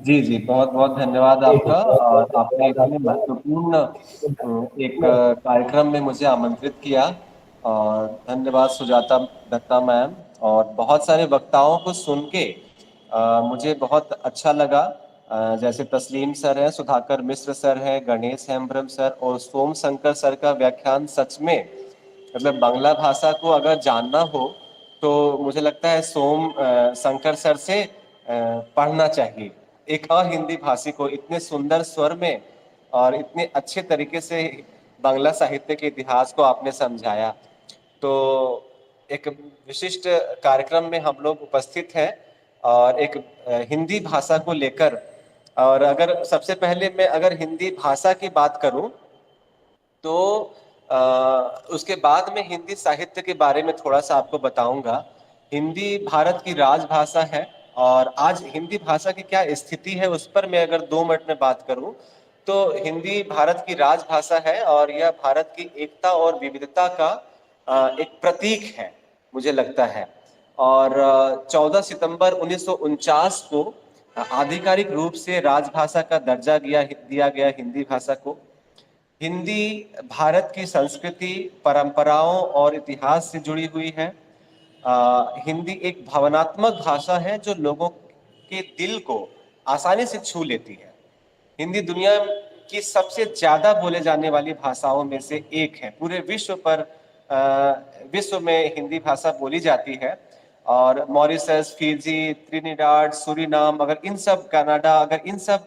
जी जी, बहुत बहुत धन्यवाद आपका। और आपने इतने महत्वपूर्ण एक कार्यक्रम में मुझे आमंत्रित किया, और धन्यवाद सुजाता दत्ता मैम। और बहुत सारे वक्ताओं को सुन के मुझे बहुत अच्छा लगा। जैसे तस्लीम सर हैं, सुधाकर मिश्र सर हैं, गणेश हेम्ब्रम सर और सोम शंकर सर का व्याख्यान सच में मतलब बांग्ला भाषा को अगर जानना हो तो मुझे लगता है सोम शंकर सर से पढ़ना चाहिए। एक हिंदी भाषी को इतने सुंदर स्वर में और इतने अच्छे तरीके से बांग्ला साहित्य के इतिहास को आपने समझाया। तो एक विशिष्ट कार्यक्रम में हम लोग उपस्थित हैं और एक हिंदी भाषा को लेकर। और अगर सबसे पहले मैं अगर हिंदी भाषा की बात करूं तो उसके बाद में हिंदी साहित्य के बारे में थोड़ा सा आपको बताऊंगा। हिंदी भारत की राजभाषा है, और आज हिंदी भाषा की क्या स्थिति है उस पर मैं अगर 2 मिनट में बात करूं तो हिंदी भारत की राजभाषा है, और यह भारत की एकता और विविधता का एक प्रतीक है मुझे लगता है। और 14 सितंबर 1949 को आधिकारिक रूप से राजभाषा का दर्जा दिया गया हिंदी भाषा को। हिंदी भारत की संस्कृति, परंपराओं और इतिहास से जुड़ी हुई है। हिंदी एक भावनात्मक भाषा है जो लोगों के दिल को आसानी से छू लेती है। हिंदी दुनिया की सबसे ज्यादा बोले जाने वाली भाषाओं में से एक है। पूरे विश्व में हिंदी भाषा बोली जाती है। और मॉरिशस, फिजी, त्रिनिडाद, सूरीनाम, अगर इन सब, कनाडा, अगर इन सब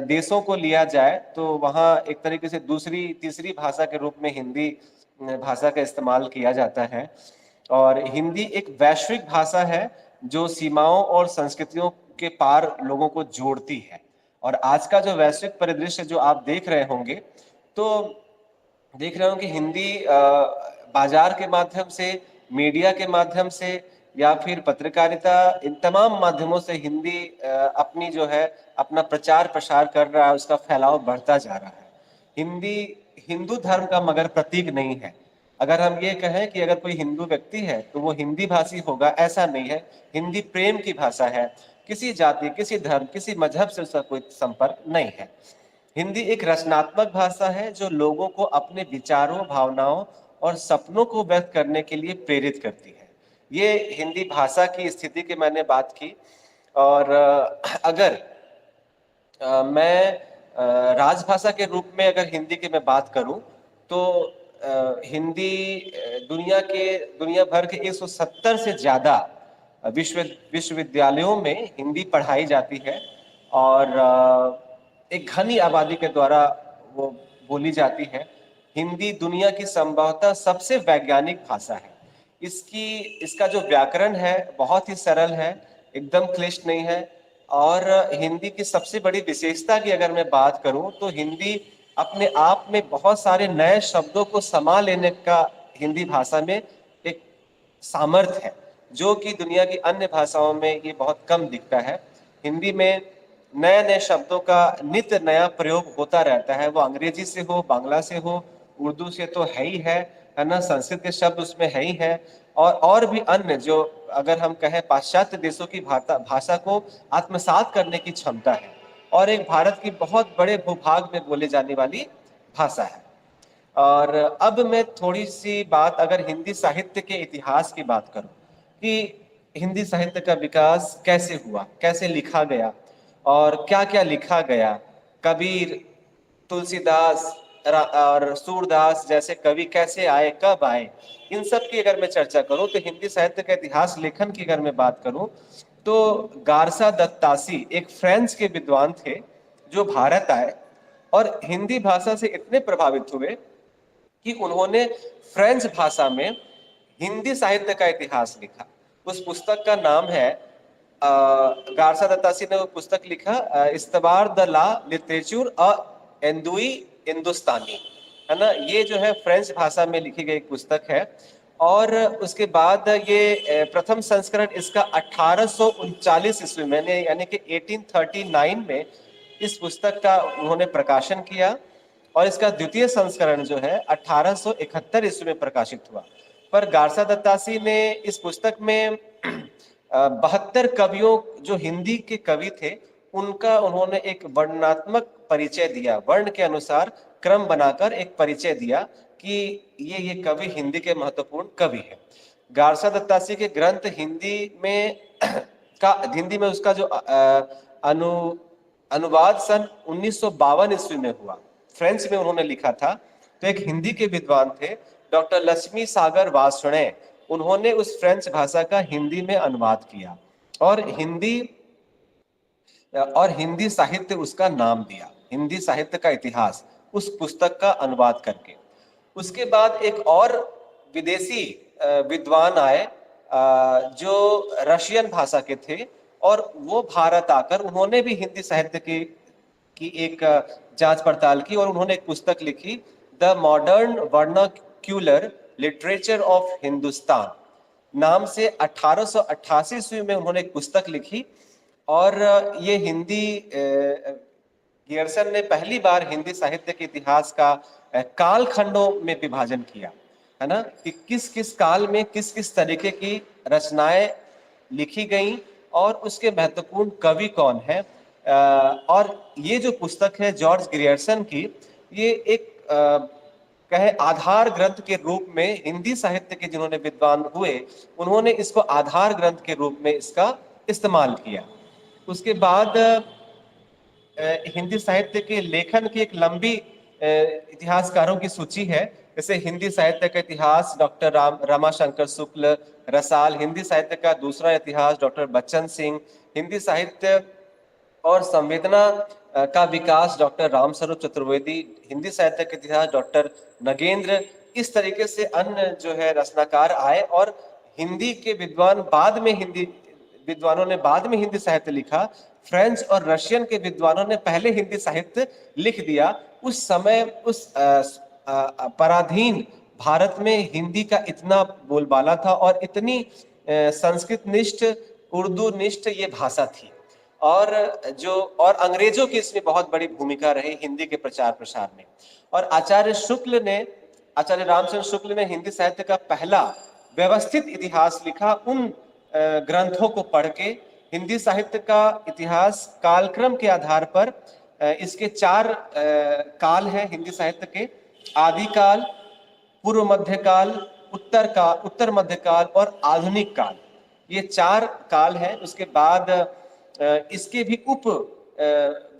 देशों को लिया जाए तो वहाँ एक तरीके से दूसरी तीसरी भाषा के रूप में हिंदी भाषा का इस्तेमाल किया जाता है। और हिंदी एक वैश्विक भाषा है जो सीमाओं और संस्कृतियों के पार लोगों को जोड़ती है। और आज का जो वैश्विक परिदृश्य जो आप देख रहे होंगे कि हिंदी बाजार के माध्यम से, मीडिया के माध्यम से या फिर पत्रकारिता, इन तमाम माध्यमों से हिंदी अपनी जो है अपना प्रचार प्रसार कर रहा है, उसका फैलाव बढ़ता जा रहा है। हिंदी हिंदू धर्म का मगर प्रतीक नहीं है। अगर हम ये कहें कि अगर कोई हिंदू व्यक्ति है तो वो हिंदी भाषी होगा, ऐसा नहीं है। हिंदी प्रेम की भाषा है, किसी जाति, किसी धर्म, किसी मजहब से उसका कोई संपर्क नहीं है। हिंदी एक रचनात्मक भाषा है जो लोगों को अपने विचारों, भावनाओं और सपनों को व्यक्त करने के लिए प्रेरित करती है। ये हिंदी भाषा की स्थिति की मैंने बात की। और अगर मैं राजभाषा के रूप में अगर हिंदी की मैं बात करूं तो हिंदी दुनिया भर के 170 से ज्यादा विश्वविद्यालयों में हिंदी पढ़ाई जाती है, और एक घनी आबादी के द्वारा वो बोली जाती है। हिंदी दुनिया की संभवतः सबसे वैज्ञानिक भाषा है। इसका जो व्याकरण है बहुत ही सरल है, एकदम क्लिष्ट नहीं है। और हिंदी की सबसे बड़ी विशेषता की अगर मैं बात करूं तो हिंदी अपने आप में बहुत सारे नए शब्दों को समा लेने का हिंदी भाषा में एक सामर्थ्य है, जो कि दुनिया की अन्य भाषाओं में ये बहुत कम दिखता है। हिंदी में नए नए शब्दों का नित्य नया प्रयोग होता रहता है, वो अंग्रेजी से हो, बांग्ला से हो, उर्दू से तो है ही है ना, संस्कृत के शब्द उसमें है ही है, और भी अन्य जो अगर हम कहें पाश्चात्य देशों की भाषा को आत्मसात करने की क्षमता है, और एक भारत की बहुत बड़े भूभाग में बोले जाने वाली भाषा है। और अब मैं थोड़ी सी बात अगर हिंदी साहित्य के इतिहास की बात करूं कि हिंदी साहित्य का विकास कैसे हुआ, कैसे लिखा गया और क्या क्या लिखा गया। कबीर, तुलसीदास और सूरदास जैसे कवि कैसे आए, कब आए, इन सब की अगर मैं चर्चा करूं तो हिंदी साहित्य का इतिहास लेखन की अगर मैं बात करूं तो गारसा दत्तासी एक फ्रेंच के विद्वान थे जो भारत आए और हिंदी भाषा से इतने प्रभावित हुए कि उन्होंने फ्रेंच भाषा में हिंदी साहित्य का इतिहास लिखा। उस पुस्तक का नाम है गारसा दत्तासी ने वो पुस्तक लिखा इस्तबार द ला लिटरेचर अ एंदुई हिंदुस्तानी, है ना। ये जो है फ्रेंच भाषा में लिखी गई पुस्तक है। और उसके बाद ये प्रथम संस्करण इसका 1839 ईस्वी में यानी कि 1839 में इस पुस्तक का उन्होंने प्रकाशन किया। और इसका द्वितीय संस्करण जो है 1871 ईस्वी में प्रकाशित हुआ। पर गारसा दत्तासी ने इस पुस्तक में 72 कवियों जो हिंदी के कवि थे उनका उन्होंने एक वर्णनात्मक परिचय दिया, वर्ण के अनुसार क्रम बनाकर एक परिचय दिया कि ये कवि हिंदी के महत्वपूर्ण कवि हैं। गारसा दत्तासी के ग्रंथ हिंदी में उसका जो अनुवाद सन 1952 ईस्वी में हुआ, फ्रेंच में उन्होंने लिखा था। तो एक हिंदी के विद्वान थे डॉक्टर लक्ष्मी सागर वार्ष्णेय, उन्होंने उस फ्रेंच भाषा का हिंदी में अनुवाद किया और हिंदी साहित्य उसका नाम दिया, हिंदी साहित्य का इतिहास, उस पुस्तक का अनुवाद करके। उसके बाद एक और विदेशी विद्वान आए जो रशियन भाषा के थे और वो भारत आकर उन्होंने भी हिंदी साहित्य की एक जांच पड़ताल की और उन्होंने एक पुस्तक लिखी, the modern vernacular literature of Hindustan नाम से 1888 ईस्वी में उन्होंने एक पुस्तक लिखी। और ये हिंदी गियर्सन ने पहली बार हिंदी साहित्य के इतिहास का काल खंडों में विभाजन किया, है ना, कि किस किस काल में किस किस तरीके की रचनाएं लिखी गई और उसके महत्वपूर्ण कवि कौन है। और ये जो पुस्तक है जॉर्ज ग्रियर्सन की, ये एक कहे आधार ग्रंथ के रूप में हिंदी साहित्य के जिन्होंने विद्वान हुए उन्होंने इसको आधार ग्रंथ के रूप में इसका इस्तेमाल किया। उसके बाद हिंदी साहित्य के लेखन की एक लंबी इतिहासकारों की सूची है, जैसे हिंदी साहित्य का इतिहास डॉक्टर रमाशंकर शुक्ल, रसाल, हिंदी साहित्य का दूसरा इतिहास डॉक्टर बच्चन सिंह, हिंदी साहित्य और संवेदना का विकास डॉक्टर रामस्वरूप चतुर्वेदी, हिंदी साहित्य का इतिहास डॉक्टर नगेंद्र। इस तरीके से अन्य जो है रचनाकार आए और हिंदी के विद्वानों ने बाद में हिंदी साहित्य लिखा। फ्रेंच और रशियन के विद्वानों ने पहले हिंदी साहित्य लिख दिया। उस समय उस पराधीन भारत में हिंदी का इतना बोलबाला था और इतनी संस्कृत निष्ठ, उर्दू निष्ठ ये भाषा थी और अंग्रेजों की इसमें बहुत बड़ी भूमिका रही हिंदी के प्रचार प्रसार में। और आचार्य रामचंद्र शुक्ल ने हिंदी साहित्य का पहला व्यवस्थित इतिहास लिखा। उन ग्रंथों को पढ़ के हिंदी साहित्य का इतिहास कालक्रम के आधार पर इसके 4 काल हैं हिंदी साहित्य के, आदिकाल, पूर्व मध्यकाल, उत्तर मध्यकाल और आधुनिक काल, ये 4 काल हैं। उसके बाद इसके भी उप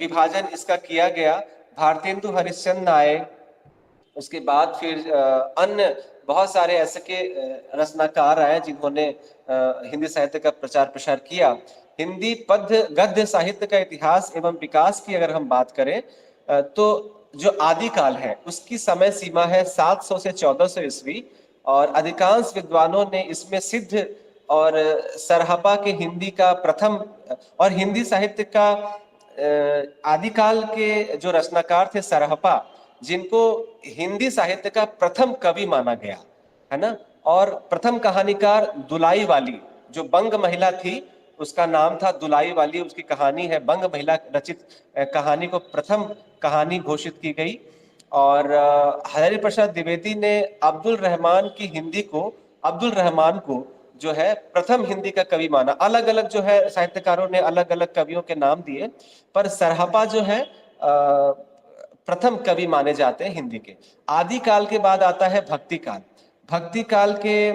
विभाजन इसका किया गया, भारतेंदु हरिश्चंद्र आए, उसके बाद फिर अन्य बहुत सारे ऐसे के रचनाकार आए जिन्होंने हिंदी साहित्य का प्रचार प्रसार किया। हिंदी पद्य गद्य साहित्य का इतिहास एवं विकास की अगर हम बात करें तो जो आदिकाल है उसकी समय सीमा है 700 से 1400 ईस्वी और अधिकांश विद्वानों ने इसमें सिद्ध और सरहपा के हिंदी का प्रथम और हिंदी साहित्य का आदिकाल के जो रचनाकार थे सरहपा, जिनको हिंदी साहित्य का प्रथम कवि माना गया, है ना। और प्रथम कहानीकार दुलाई वाली जो बंग महिला थी उसका नाम था दुलाई वाली, उसकी कहानी है बंग महिला रचित कहानी को प्रथम कहानी घोषित की गई। और हरि प्रसाद द्विवेदी ने अब्दुल रहमान को जो है प्रथम हिंदी का कवि माना। अलग अलग जो है साहित्यकारों ने अलग अलग कवियों के नाम दिए, पर सरहपा जो है प्रथम कवि माने जाते हैं हिंदी के। आदिकाल के बाद आता है भक्तिकाल। भक्तिकाल के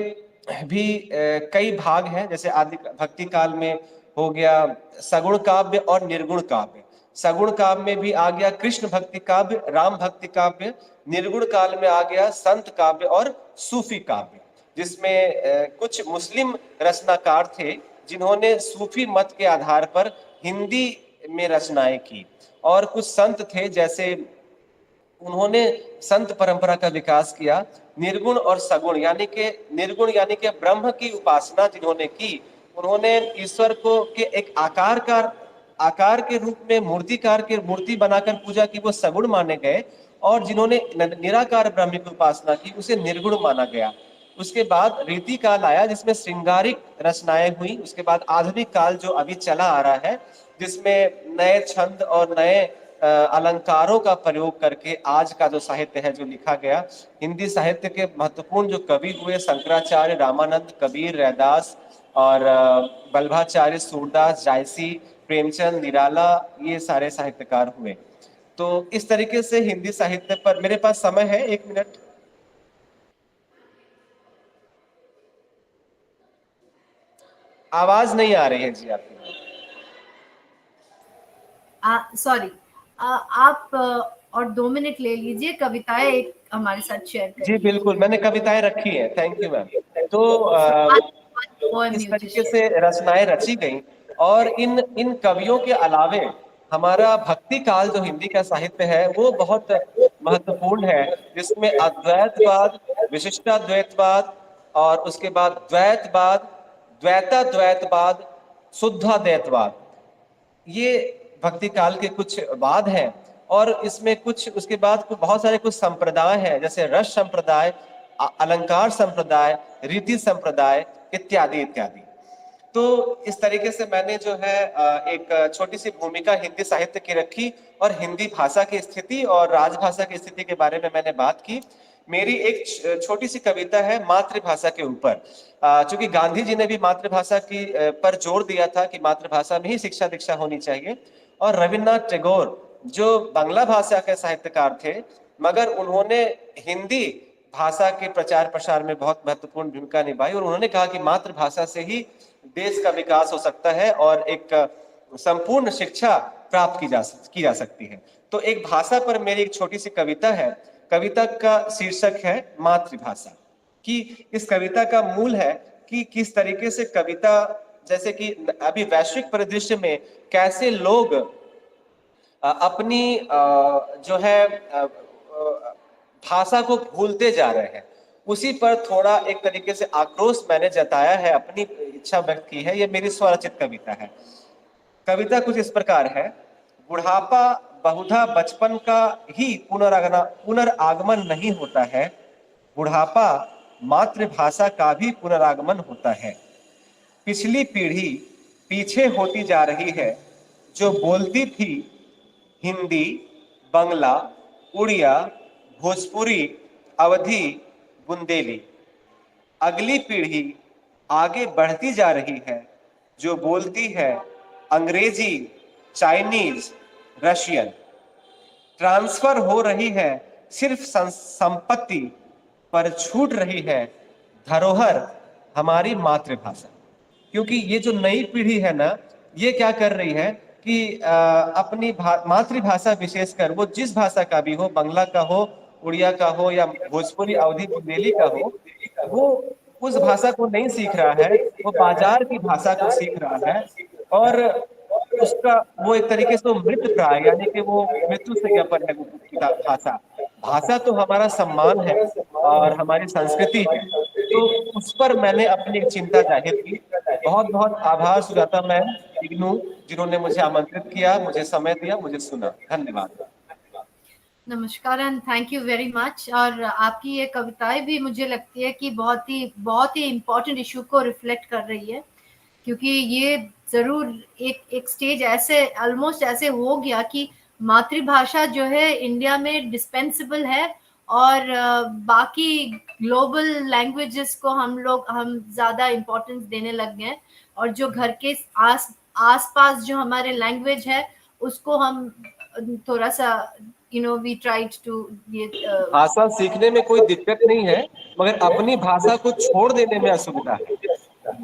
भी कई भाग हैं, जैसे भक्तिकाल में हो गया सगुण काव्य और निर्गुण काव्य। सगुण काव्य में भी आ गया कृष्ण भक्ति काव्य, राम भक्ति काव्य। निर्गुण काल में आ गया संत काव्य और सूफी काव्य, जिसमें कुछ मुस्लिम रचनाकार थे जिन्होंने सूफी मत के आधार पर हिंदी में रचनाएं की, और कुछ संत थे जैसे उन्होंने संत परंपरा का विकास किया। निर्गुण और सगुण यानी कि ब्रह्म की उपासना जिन्होंने की, उन्होंने ईश्वर को के एक आकार के रूप में मूर्ति बनाकर पूजा की, वो सगुण माने गए। और जिन्होंने निराकार ब्रह्म की उपासना की, उसे निर्गुण माना गया। उसके बाद रीति काल आया जिसमें श्रृंगारिक रचनाएं हुई। उसके बाद आधुनिक काल जो अभी चला आ रहा है, जिसमें नए छंद और नए अलंकारों का प्रयोग करके आज का जो साहित्य है जो लिखा गया। हिंदी साहित्य के महत्वपूर्ण जो कवि हुए, शंकराचार्य, रामानंद, कबीर, रैदास और वल्लभाचार्य, सूरदास, जायसी, प्रेमचंद, निराला, ये सारे साहित्यकार हुए। तो इस तरीके से हिंदी साहित्य पर मेरे पास समय है 1 मिनट। आवाज नहीं आ रही है जी आपकी। सॉरी, आप और 2 मिनट ले लीजिए, कविताएं एक हमारे साथ शेयर जी करिए। बिल्कुल, मैंने कविताएं रखी है। Thank you ma'am. तो इस तरीके से रचनाएं रची गई। और इन कवियों के अलावे हमारा भक्ति काल जो हिंदी का साहित्य है वो बहुत महत्वपूर्ण है, जिसमें अद्वैतवाद, विशिष्टाद्वैतवाद और उसके बाद द्वैतवाद, द्वैताद्वैतवाद, शुद्धाद्वैतवाद, ये भक्ति काल के कुछ वाद हैं। और इसमें कुछ उसके बाद बहुत सारे कुछ संप्रदाय हैं, जैसे रस संप्रदाय, अलंकार संप्रदाय, रीति संप्रदाय इत्यादि इत्यादि। तो इस तरीके से मैंने जो है एक छोटी सी भूमिका हिंदी साहित्य की रखी और हिंदी भाषा की स्थिति और राजभाषा की स्थिति के बारे में मैंने बात की। मेरी एक छोटी सी कविता है मातृभाषा के ऊपर। चूंकि गांधी जी ने भी मातृभाषा की पर जोर दिया था कि मातृभाषा में ही शिक्षा दीक्षा होनी चाहिए। और रविन्द्रनाथ टैगोर जो बांग्ला भाषा के साहित्यकार थे, मगर उन्होंने हिंदी भाषा के प्रचार प्रसार में बहुत महत्वपूर्ण भूमिका निभाई। और उन्होंने कहा कि मातृभाषा से ही देश का विकास हो सकता है और एक संपूर्ण शिक्षा प्राप्त की जा सकती है। तो एक भाषा पर मेरी एक छोटी सी कविता है। कविता का शीर्षक है मातृभाषा। कि इस कविता का मूल है कि किस तरीके से कविता, जैसे कि अभी वैश्विक परिदृश्य में कैसे लोग अपनी जो है भाषा को भूलते जा रहे हैं, उसी पर थोड़ा एक तरीके से आक्रोश मैंने जताया है, अपनी इच्छा व्यक्त की है। ये मेरी स्वरचित कविता है। कविता कुछ इस प्रकार है। बुढ़ापा बहुधा बचपन का ही पुनरागमन नहीं होता है, बुढ़ापा मातृभाषा का भी पुनरागमन होता है। पिछली पीढ़ी पीछे होती जा रही है, जो बोलती थी हिंदी, बंगला, उड़िया, भोजपुरी, अवधी, बुंदेली। अगली पीढ़ी आगे बढ़ती जा रही है, जो बोलती है अंग्रेजी, चाइनीज, रशियन। ट्रांसफर हो रही है सिर्फ संपत्ति, पर छूट रही है धरोहर हमारी मातृभाषा। क्योंकि ये जो नई पीढ़ी है ना, ये क्या कर रही है कि अपनी मातृभाषा विशेषकर वो जिस भाषा का भी हो, बंगला का हो, उड़िया का हो या भोजपुरी, अवधी, बुंदेली का हो, वो उस भाषा को नहीं सीख रहा है, वो बाजार की भाषा को सीख रहा है। और उसका वो एक तरीके से मृत प्राय, यानी कि वो मृत्यु से ज्ञापन है भाषा। भाषा तो हमारा सम्मान है और हमारी संस्कृति है। तो उस पर मैंने अपनी एक चिंता जाहिर की। बहुत बहुत आभार सुजाता मैम, इग्नू, जिन्होंने मुझे आमंत्रित किया, मुझे समय दिया, मुझे सुना। धन्यवाद। नमस्कार and thank you very much. और आपकी ये कविताएं भी मुझे लगती है कि बहुत ही इम्पोर्टेंट इशू को रिफ्लेक्ट कर रही है, क्योंकि ये जरूर एक स्टेज ऐसे ऑलमोस्ट ऐसे हो गया कि मातृभाषा जो है इंडिया में डिस्पेंसेबल है और बाकी ग्लोबल लैंग्वेजेस को हम ज़्यादा इम्पोर्टेंस देने लग गए हैं। और जो घर के आसपास जो हमारे लैंग्वेज है उसको हम थोड़ा सा वी ट्राइड टू भाषा सीखने में कोई दिक्कत नहीं है, मगर अपनी भाषा को छोड़ देने में असुविधा है।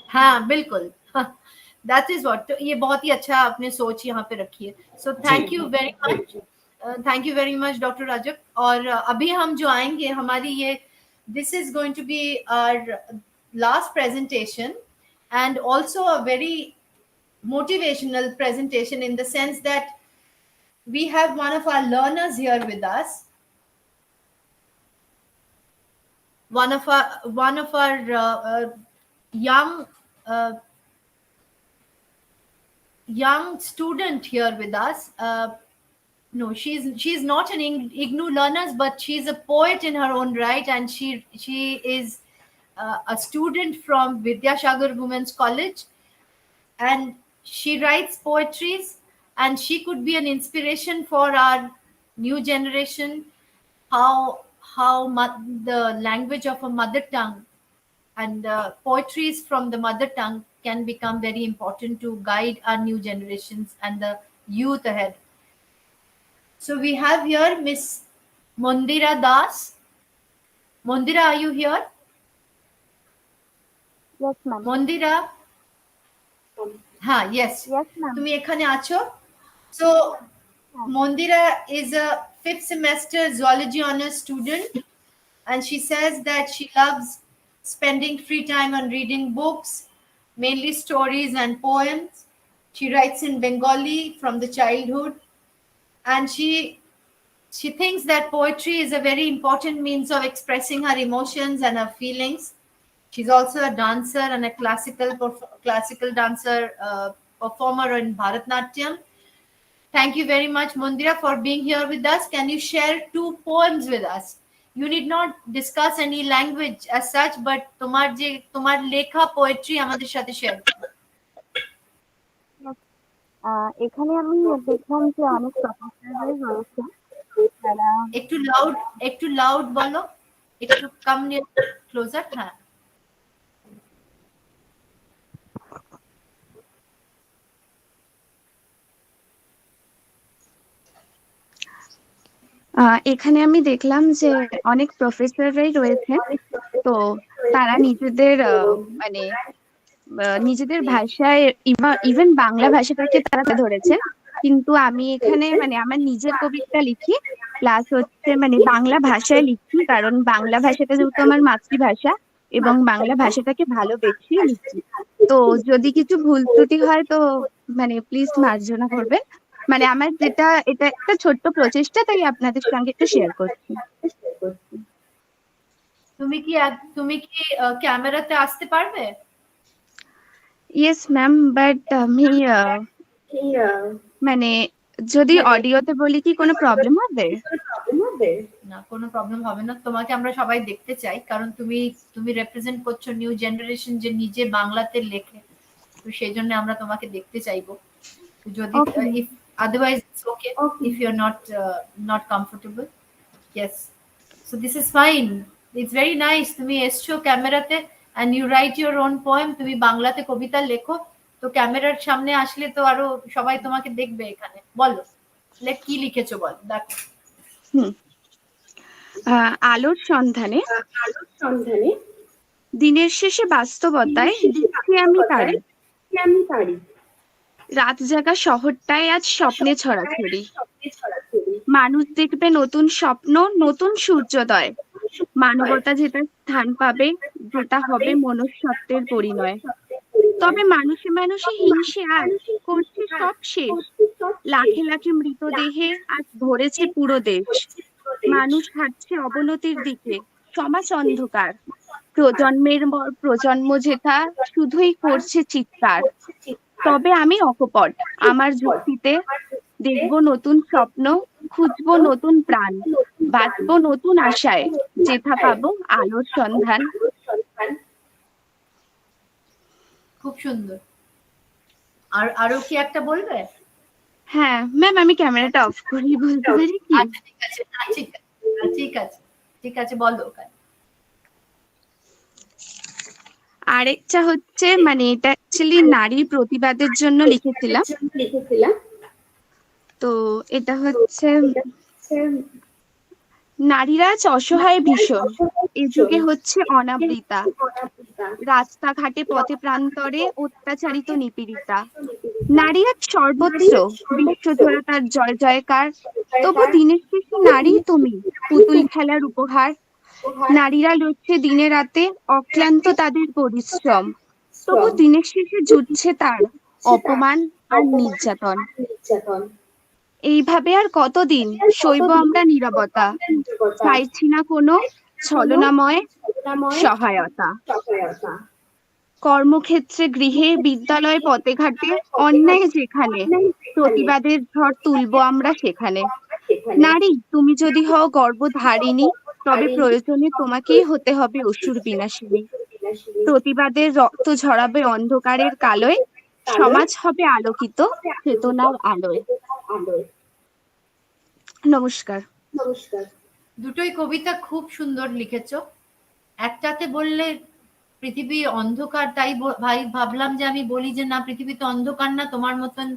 हाँ बिल्कुल, दैट इज व्हाट। ये बहुत ही अच्छा आपने सोच यहाँ पे रखी है। So thank you very much, thank you very much doctor Rajak. और अभी हम जो आएंगे हमारी ये this is going to be our last presentation and also a very motivational presentation, in the sense that we have one of our learners here with us one of our young young student here with us. No, she's not an IGNOU learner, but she's a poet in her own right, and she is a student from Vidyasagar Women's College, and she writes poetries, and she could be an inspiration for our new generation. How the language of a mother tongue and poetries from the mother tongue can become very important to guide our new generations and the youth ahead. So we have here Miss Mondira Das. Mondira, are you here? Yes, ma'am. Mondira? Yes. Yes, ma'am. তুমি এখানে আছো? So Mondira is a 5th semester zoology honors student, and she says that she loves spending free time on reading books, mainly stories and poems. She writes in Bengali from the childhood, and she thinks that poetry is a very important means of expressing her emotions and her feelings. She's also a dancer and a classical dancer performer in Bharatnatyam. Thank you very much, Mondira, for being here with us. Can you share 2 poems with us? You need not discuss any language as such, but তোমার লেখা poetry আমাদের সাথে share করো। এখানে আমি দেখলাম যে অনেক প্রফেসররাই রয়েছে যারা একটু লাউড বলো, একটু কাম নিয়ে ক্লোজার। হ্যাঁ, এখানে আমি দেখলাম যে অনেক প্রফেসররাই রয়েছে, তো তারা নিজেদের মানে নিজেদের ভাষায় ইভেন বাংলা ভাষাটাকে তারা ধরেছে, কিন্তু আমি এখানে মানে আমার নিজের কবিতা লিখি, প্লাস হচ্ছে মানে বাংলা ভাষায় লিখি, কারণ বাংলা ভাষাটা যেহেতু আমার মাতৃভাষা এবং বাংলা ভাষাটাকে ভালোবেসে লিখি। তো যদি কিছু ভুল ত্রুটি হয় তো মানে প্লিজ মার্জনা করবেন। মানে আমার এটা একটা ছোট্ট প্রচেষ্টা, তাই আপনাদের সঙ্গে একটু শেয়ার করছি। তুমি কি ক্যামেরাতে আসতে পারবে? ইয়েস ম্যাম, বাট আমি মানে যদি অডিওতে বলি কি কোনো প্রবলেম হবে? না, কোনো প্রবলেম হবে না। তোমাকে আমরা সবাই দেখতে চাই, কারণ তুমি রিপ্রেজেন্ট করছো নিউ জেনারেশন যে নিজে বাংলাতে লেখে, তো সেই জন্য আমরা তোমাকে দেখতে চাইবো। যদি otherwise it's okay if you're not comfortable. Yes, so this is fine, it's very nice. তুমি এসছো ক্যামেরাতে and you write your own poem, তুমি বাংলাতে কবিতা লেখো, তো ক্যামেরার সামনে আসলে তো আরো সবাই তোমাকে দেখবে। এখানে বলো কি লিখেছো, বলো দেখো। আলোর সন্ধানে দিনের শেষে বাস্তবতায় দিচ্ছি আমি তাড়ি, রাত জাগা শহরটায় আজ স্বপ্নে ছড়াছড়ি, মানুষ দেখবে নতুন স্বপ্ন, নতুন সূর্যোদয়, মানবতা যেটা স্থান পাবে, যেটা হবে মনুষ্যত্বের পরিণয়। তবে মানুষে মানুষে হিংসে আজ করছে সব শেষ, লাখে লাখে মৃতদেহে আজ ভরেছে পুরো দেশ, মানুষ হাঁটছে অবনতির দিকে, সমাজ অন্ধকার, প্রজন্মের পর প্রজন্ম যেটা শুধুই করছে চিৎকার। তবে আমি অকপট, আমার যুক্তিতে দেখব নতুন স্বপ্ন, খুঁজবো নতুন প্রাণ, বাঁচবো নতুন আশায়, যেথা পাবো আলোর সন্ধান। খুব সুন্দর। আরো কি একটা বলবে? হ্যাঁ ম্যাম, আমি ক্যামেরাটা অফ করি, বলতে পারি কি? ঠিক আছে বলো। আরেকটা হচ্ছে মানে এটা অ্যাকচুয়ালি নারী প্রতিবাদের জন্য লিখেছিলাম। তো এটা হচ্ছে নারীরা অসহায় ভীষণ, এ যুগে হচ্ছে অনাবৃতা, রাস্তাঘাটে পথে প্রান্তরে অত্যাচারিত নিপীড়িতা, নারী আজ সর্বত্র, বিশ্বজোড়া তার জয় জয়কার, তবু দিনের শেষে নারী তুমি পুতুল খেলার উপহার, নারীরা লড়ছে দিনে রাতে অক্লান্ত তাদের পরিশ্রম, তবু দিনের শেষে জুটছে তার অপমান আর নির্যাতন। এইভাবে আর কতদিন সইব আমরা নীরবতা, চাইছি না কোনো ছলনাময় সহায়তা। কর্মক্ষেত্রে, গৃহে, বিদ্যালয়ে, পথে ঘাটে অন্যায় যেখানে, প্রতিবাদের ঝড় তুলবো আমরা সেখানে। নারী, তুমি যদি হও গর্ভধারিণী, তবে প্রয়োজনে তোমাকেই হতে হবে অসুর বিনাশিনী। প্রতিবাদের রক্ত ঝরাবে অন্ধকারের কালোয়, সমাজ হবে আলোকিত চেতনার আলোয়। নমস্কার। দুটোই কবিতা খুব সুন্দর লিখেছো। একটাতে বললে পৃথিবী অন্ধকার, তাই ভাই ভাবলাম যে আমি বলি যে না, পৃথিবী তো অন্ধকার না, তোমার মতন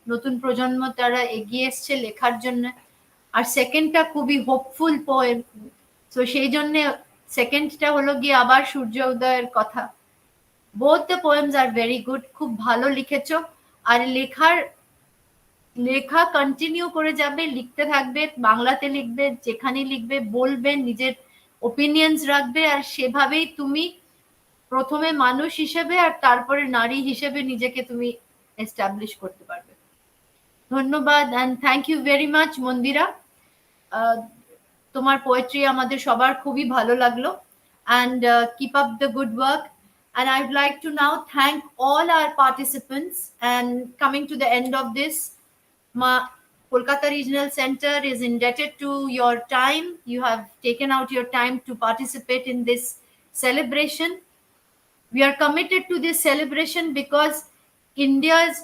নতুন প্রজন্ম তারা এগিয়ে এসছে লেখার জন্য। আর সেকেন্ডটা খুবই হোপফুল পোয়েম, তো সেই জন্য সেকেন্ডটা হলো গিয়ে আবার সূর্য উদয়ের কথা। Both the poems are very good, খুব ভালো লিখেছো। আর লেখা কন্টিনিউ করে যাবে, লিখতে থাকবে, বাংলাতে লিখবে, যেখানে লিখবে বলবে, নিজের ওপিনিয়ন্স রাখবে, আর সেভাবেই তুমি প্রথমে মানুষ হিসেবে আর তারপরে নারী হিসেবে নিজেকে তুমি এস্টাবলিশ করতে পারবে। ধন্যবাদ and thank you very much Mandira. তোমার পোয়েট্রি আমাদের সবার খুবই ভালো লাগলো, and keep up the good work. And I'd like to now thank all our participants, and coming to the end of this, Kolkata Regional Center is indebted to your time. You have taken out your time to participate in this celebration. We are committed to this celebration because India's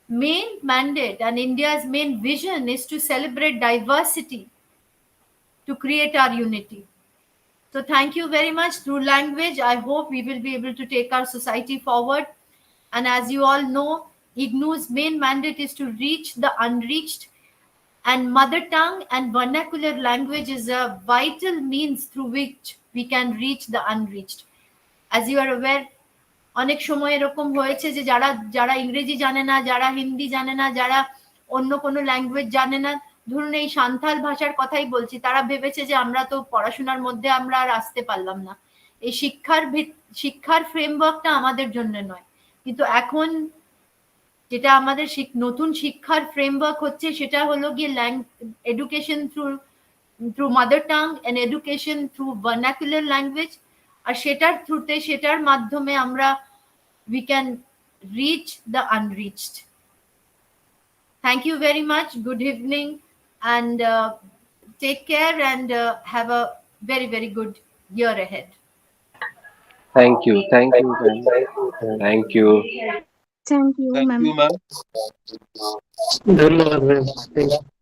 main mandate and India's main vision is to celebrate diversity, to create our unity. So thank you very much. Through language, I hope we will be able to take our society forward. And as you all know, IGNOU's main mandate is to reach the unreached, and mother tongue and vernacular language is a vital means through which we can reach the unreached. As you are aware, অনেক সময় এরকম হয়েছে যে যারা যারা ইংরেজি জানে না, যারা হিন্দি জানে না, যারা অন্য কোনো ল্যাঙ্গুয়েজ জানে না, ধরুন এই সান্থাল ভাষার কথাই বলছি, তারা ভেবেছে যে আমরা তো পড়াশোনার মধ্যে আমরা আর আসতে পারলাম না, এই শিক্ষার ফ্রেমওয়ার্কটা আমাদের জন্য নয়। কিন্তু এখন যেটা আমাদের নতুন শিক্ষার ফ্রেমওয়ার্ক হচ্ছে সেটা হলো গিয়ে education through mother tongue and education through vernacular language, আর সেটার থ্রুতে, সেটার মাধ্যমে আমরা we can reach the unreached. Thank you very much. Good evening, and take care, and have a very, very good year ahead. Thank you. Thank you. Thank you. Thank you, Thank ma'am. you, ma'am. ধন্যবাদ ma'am.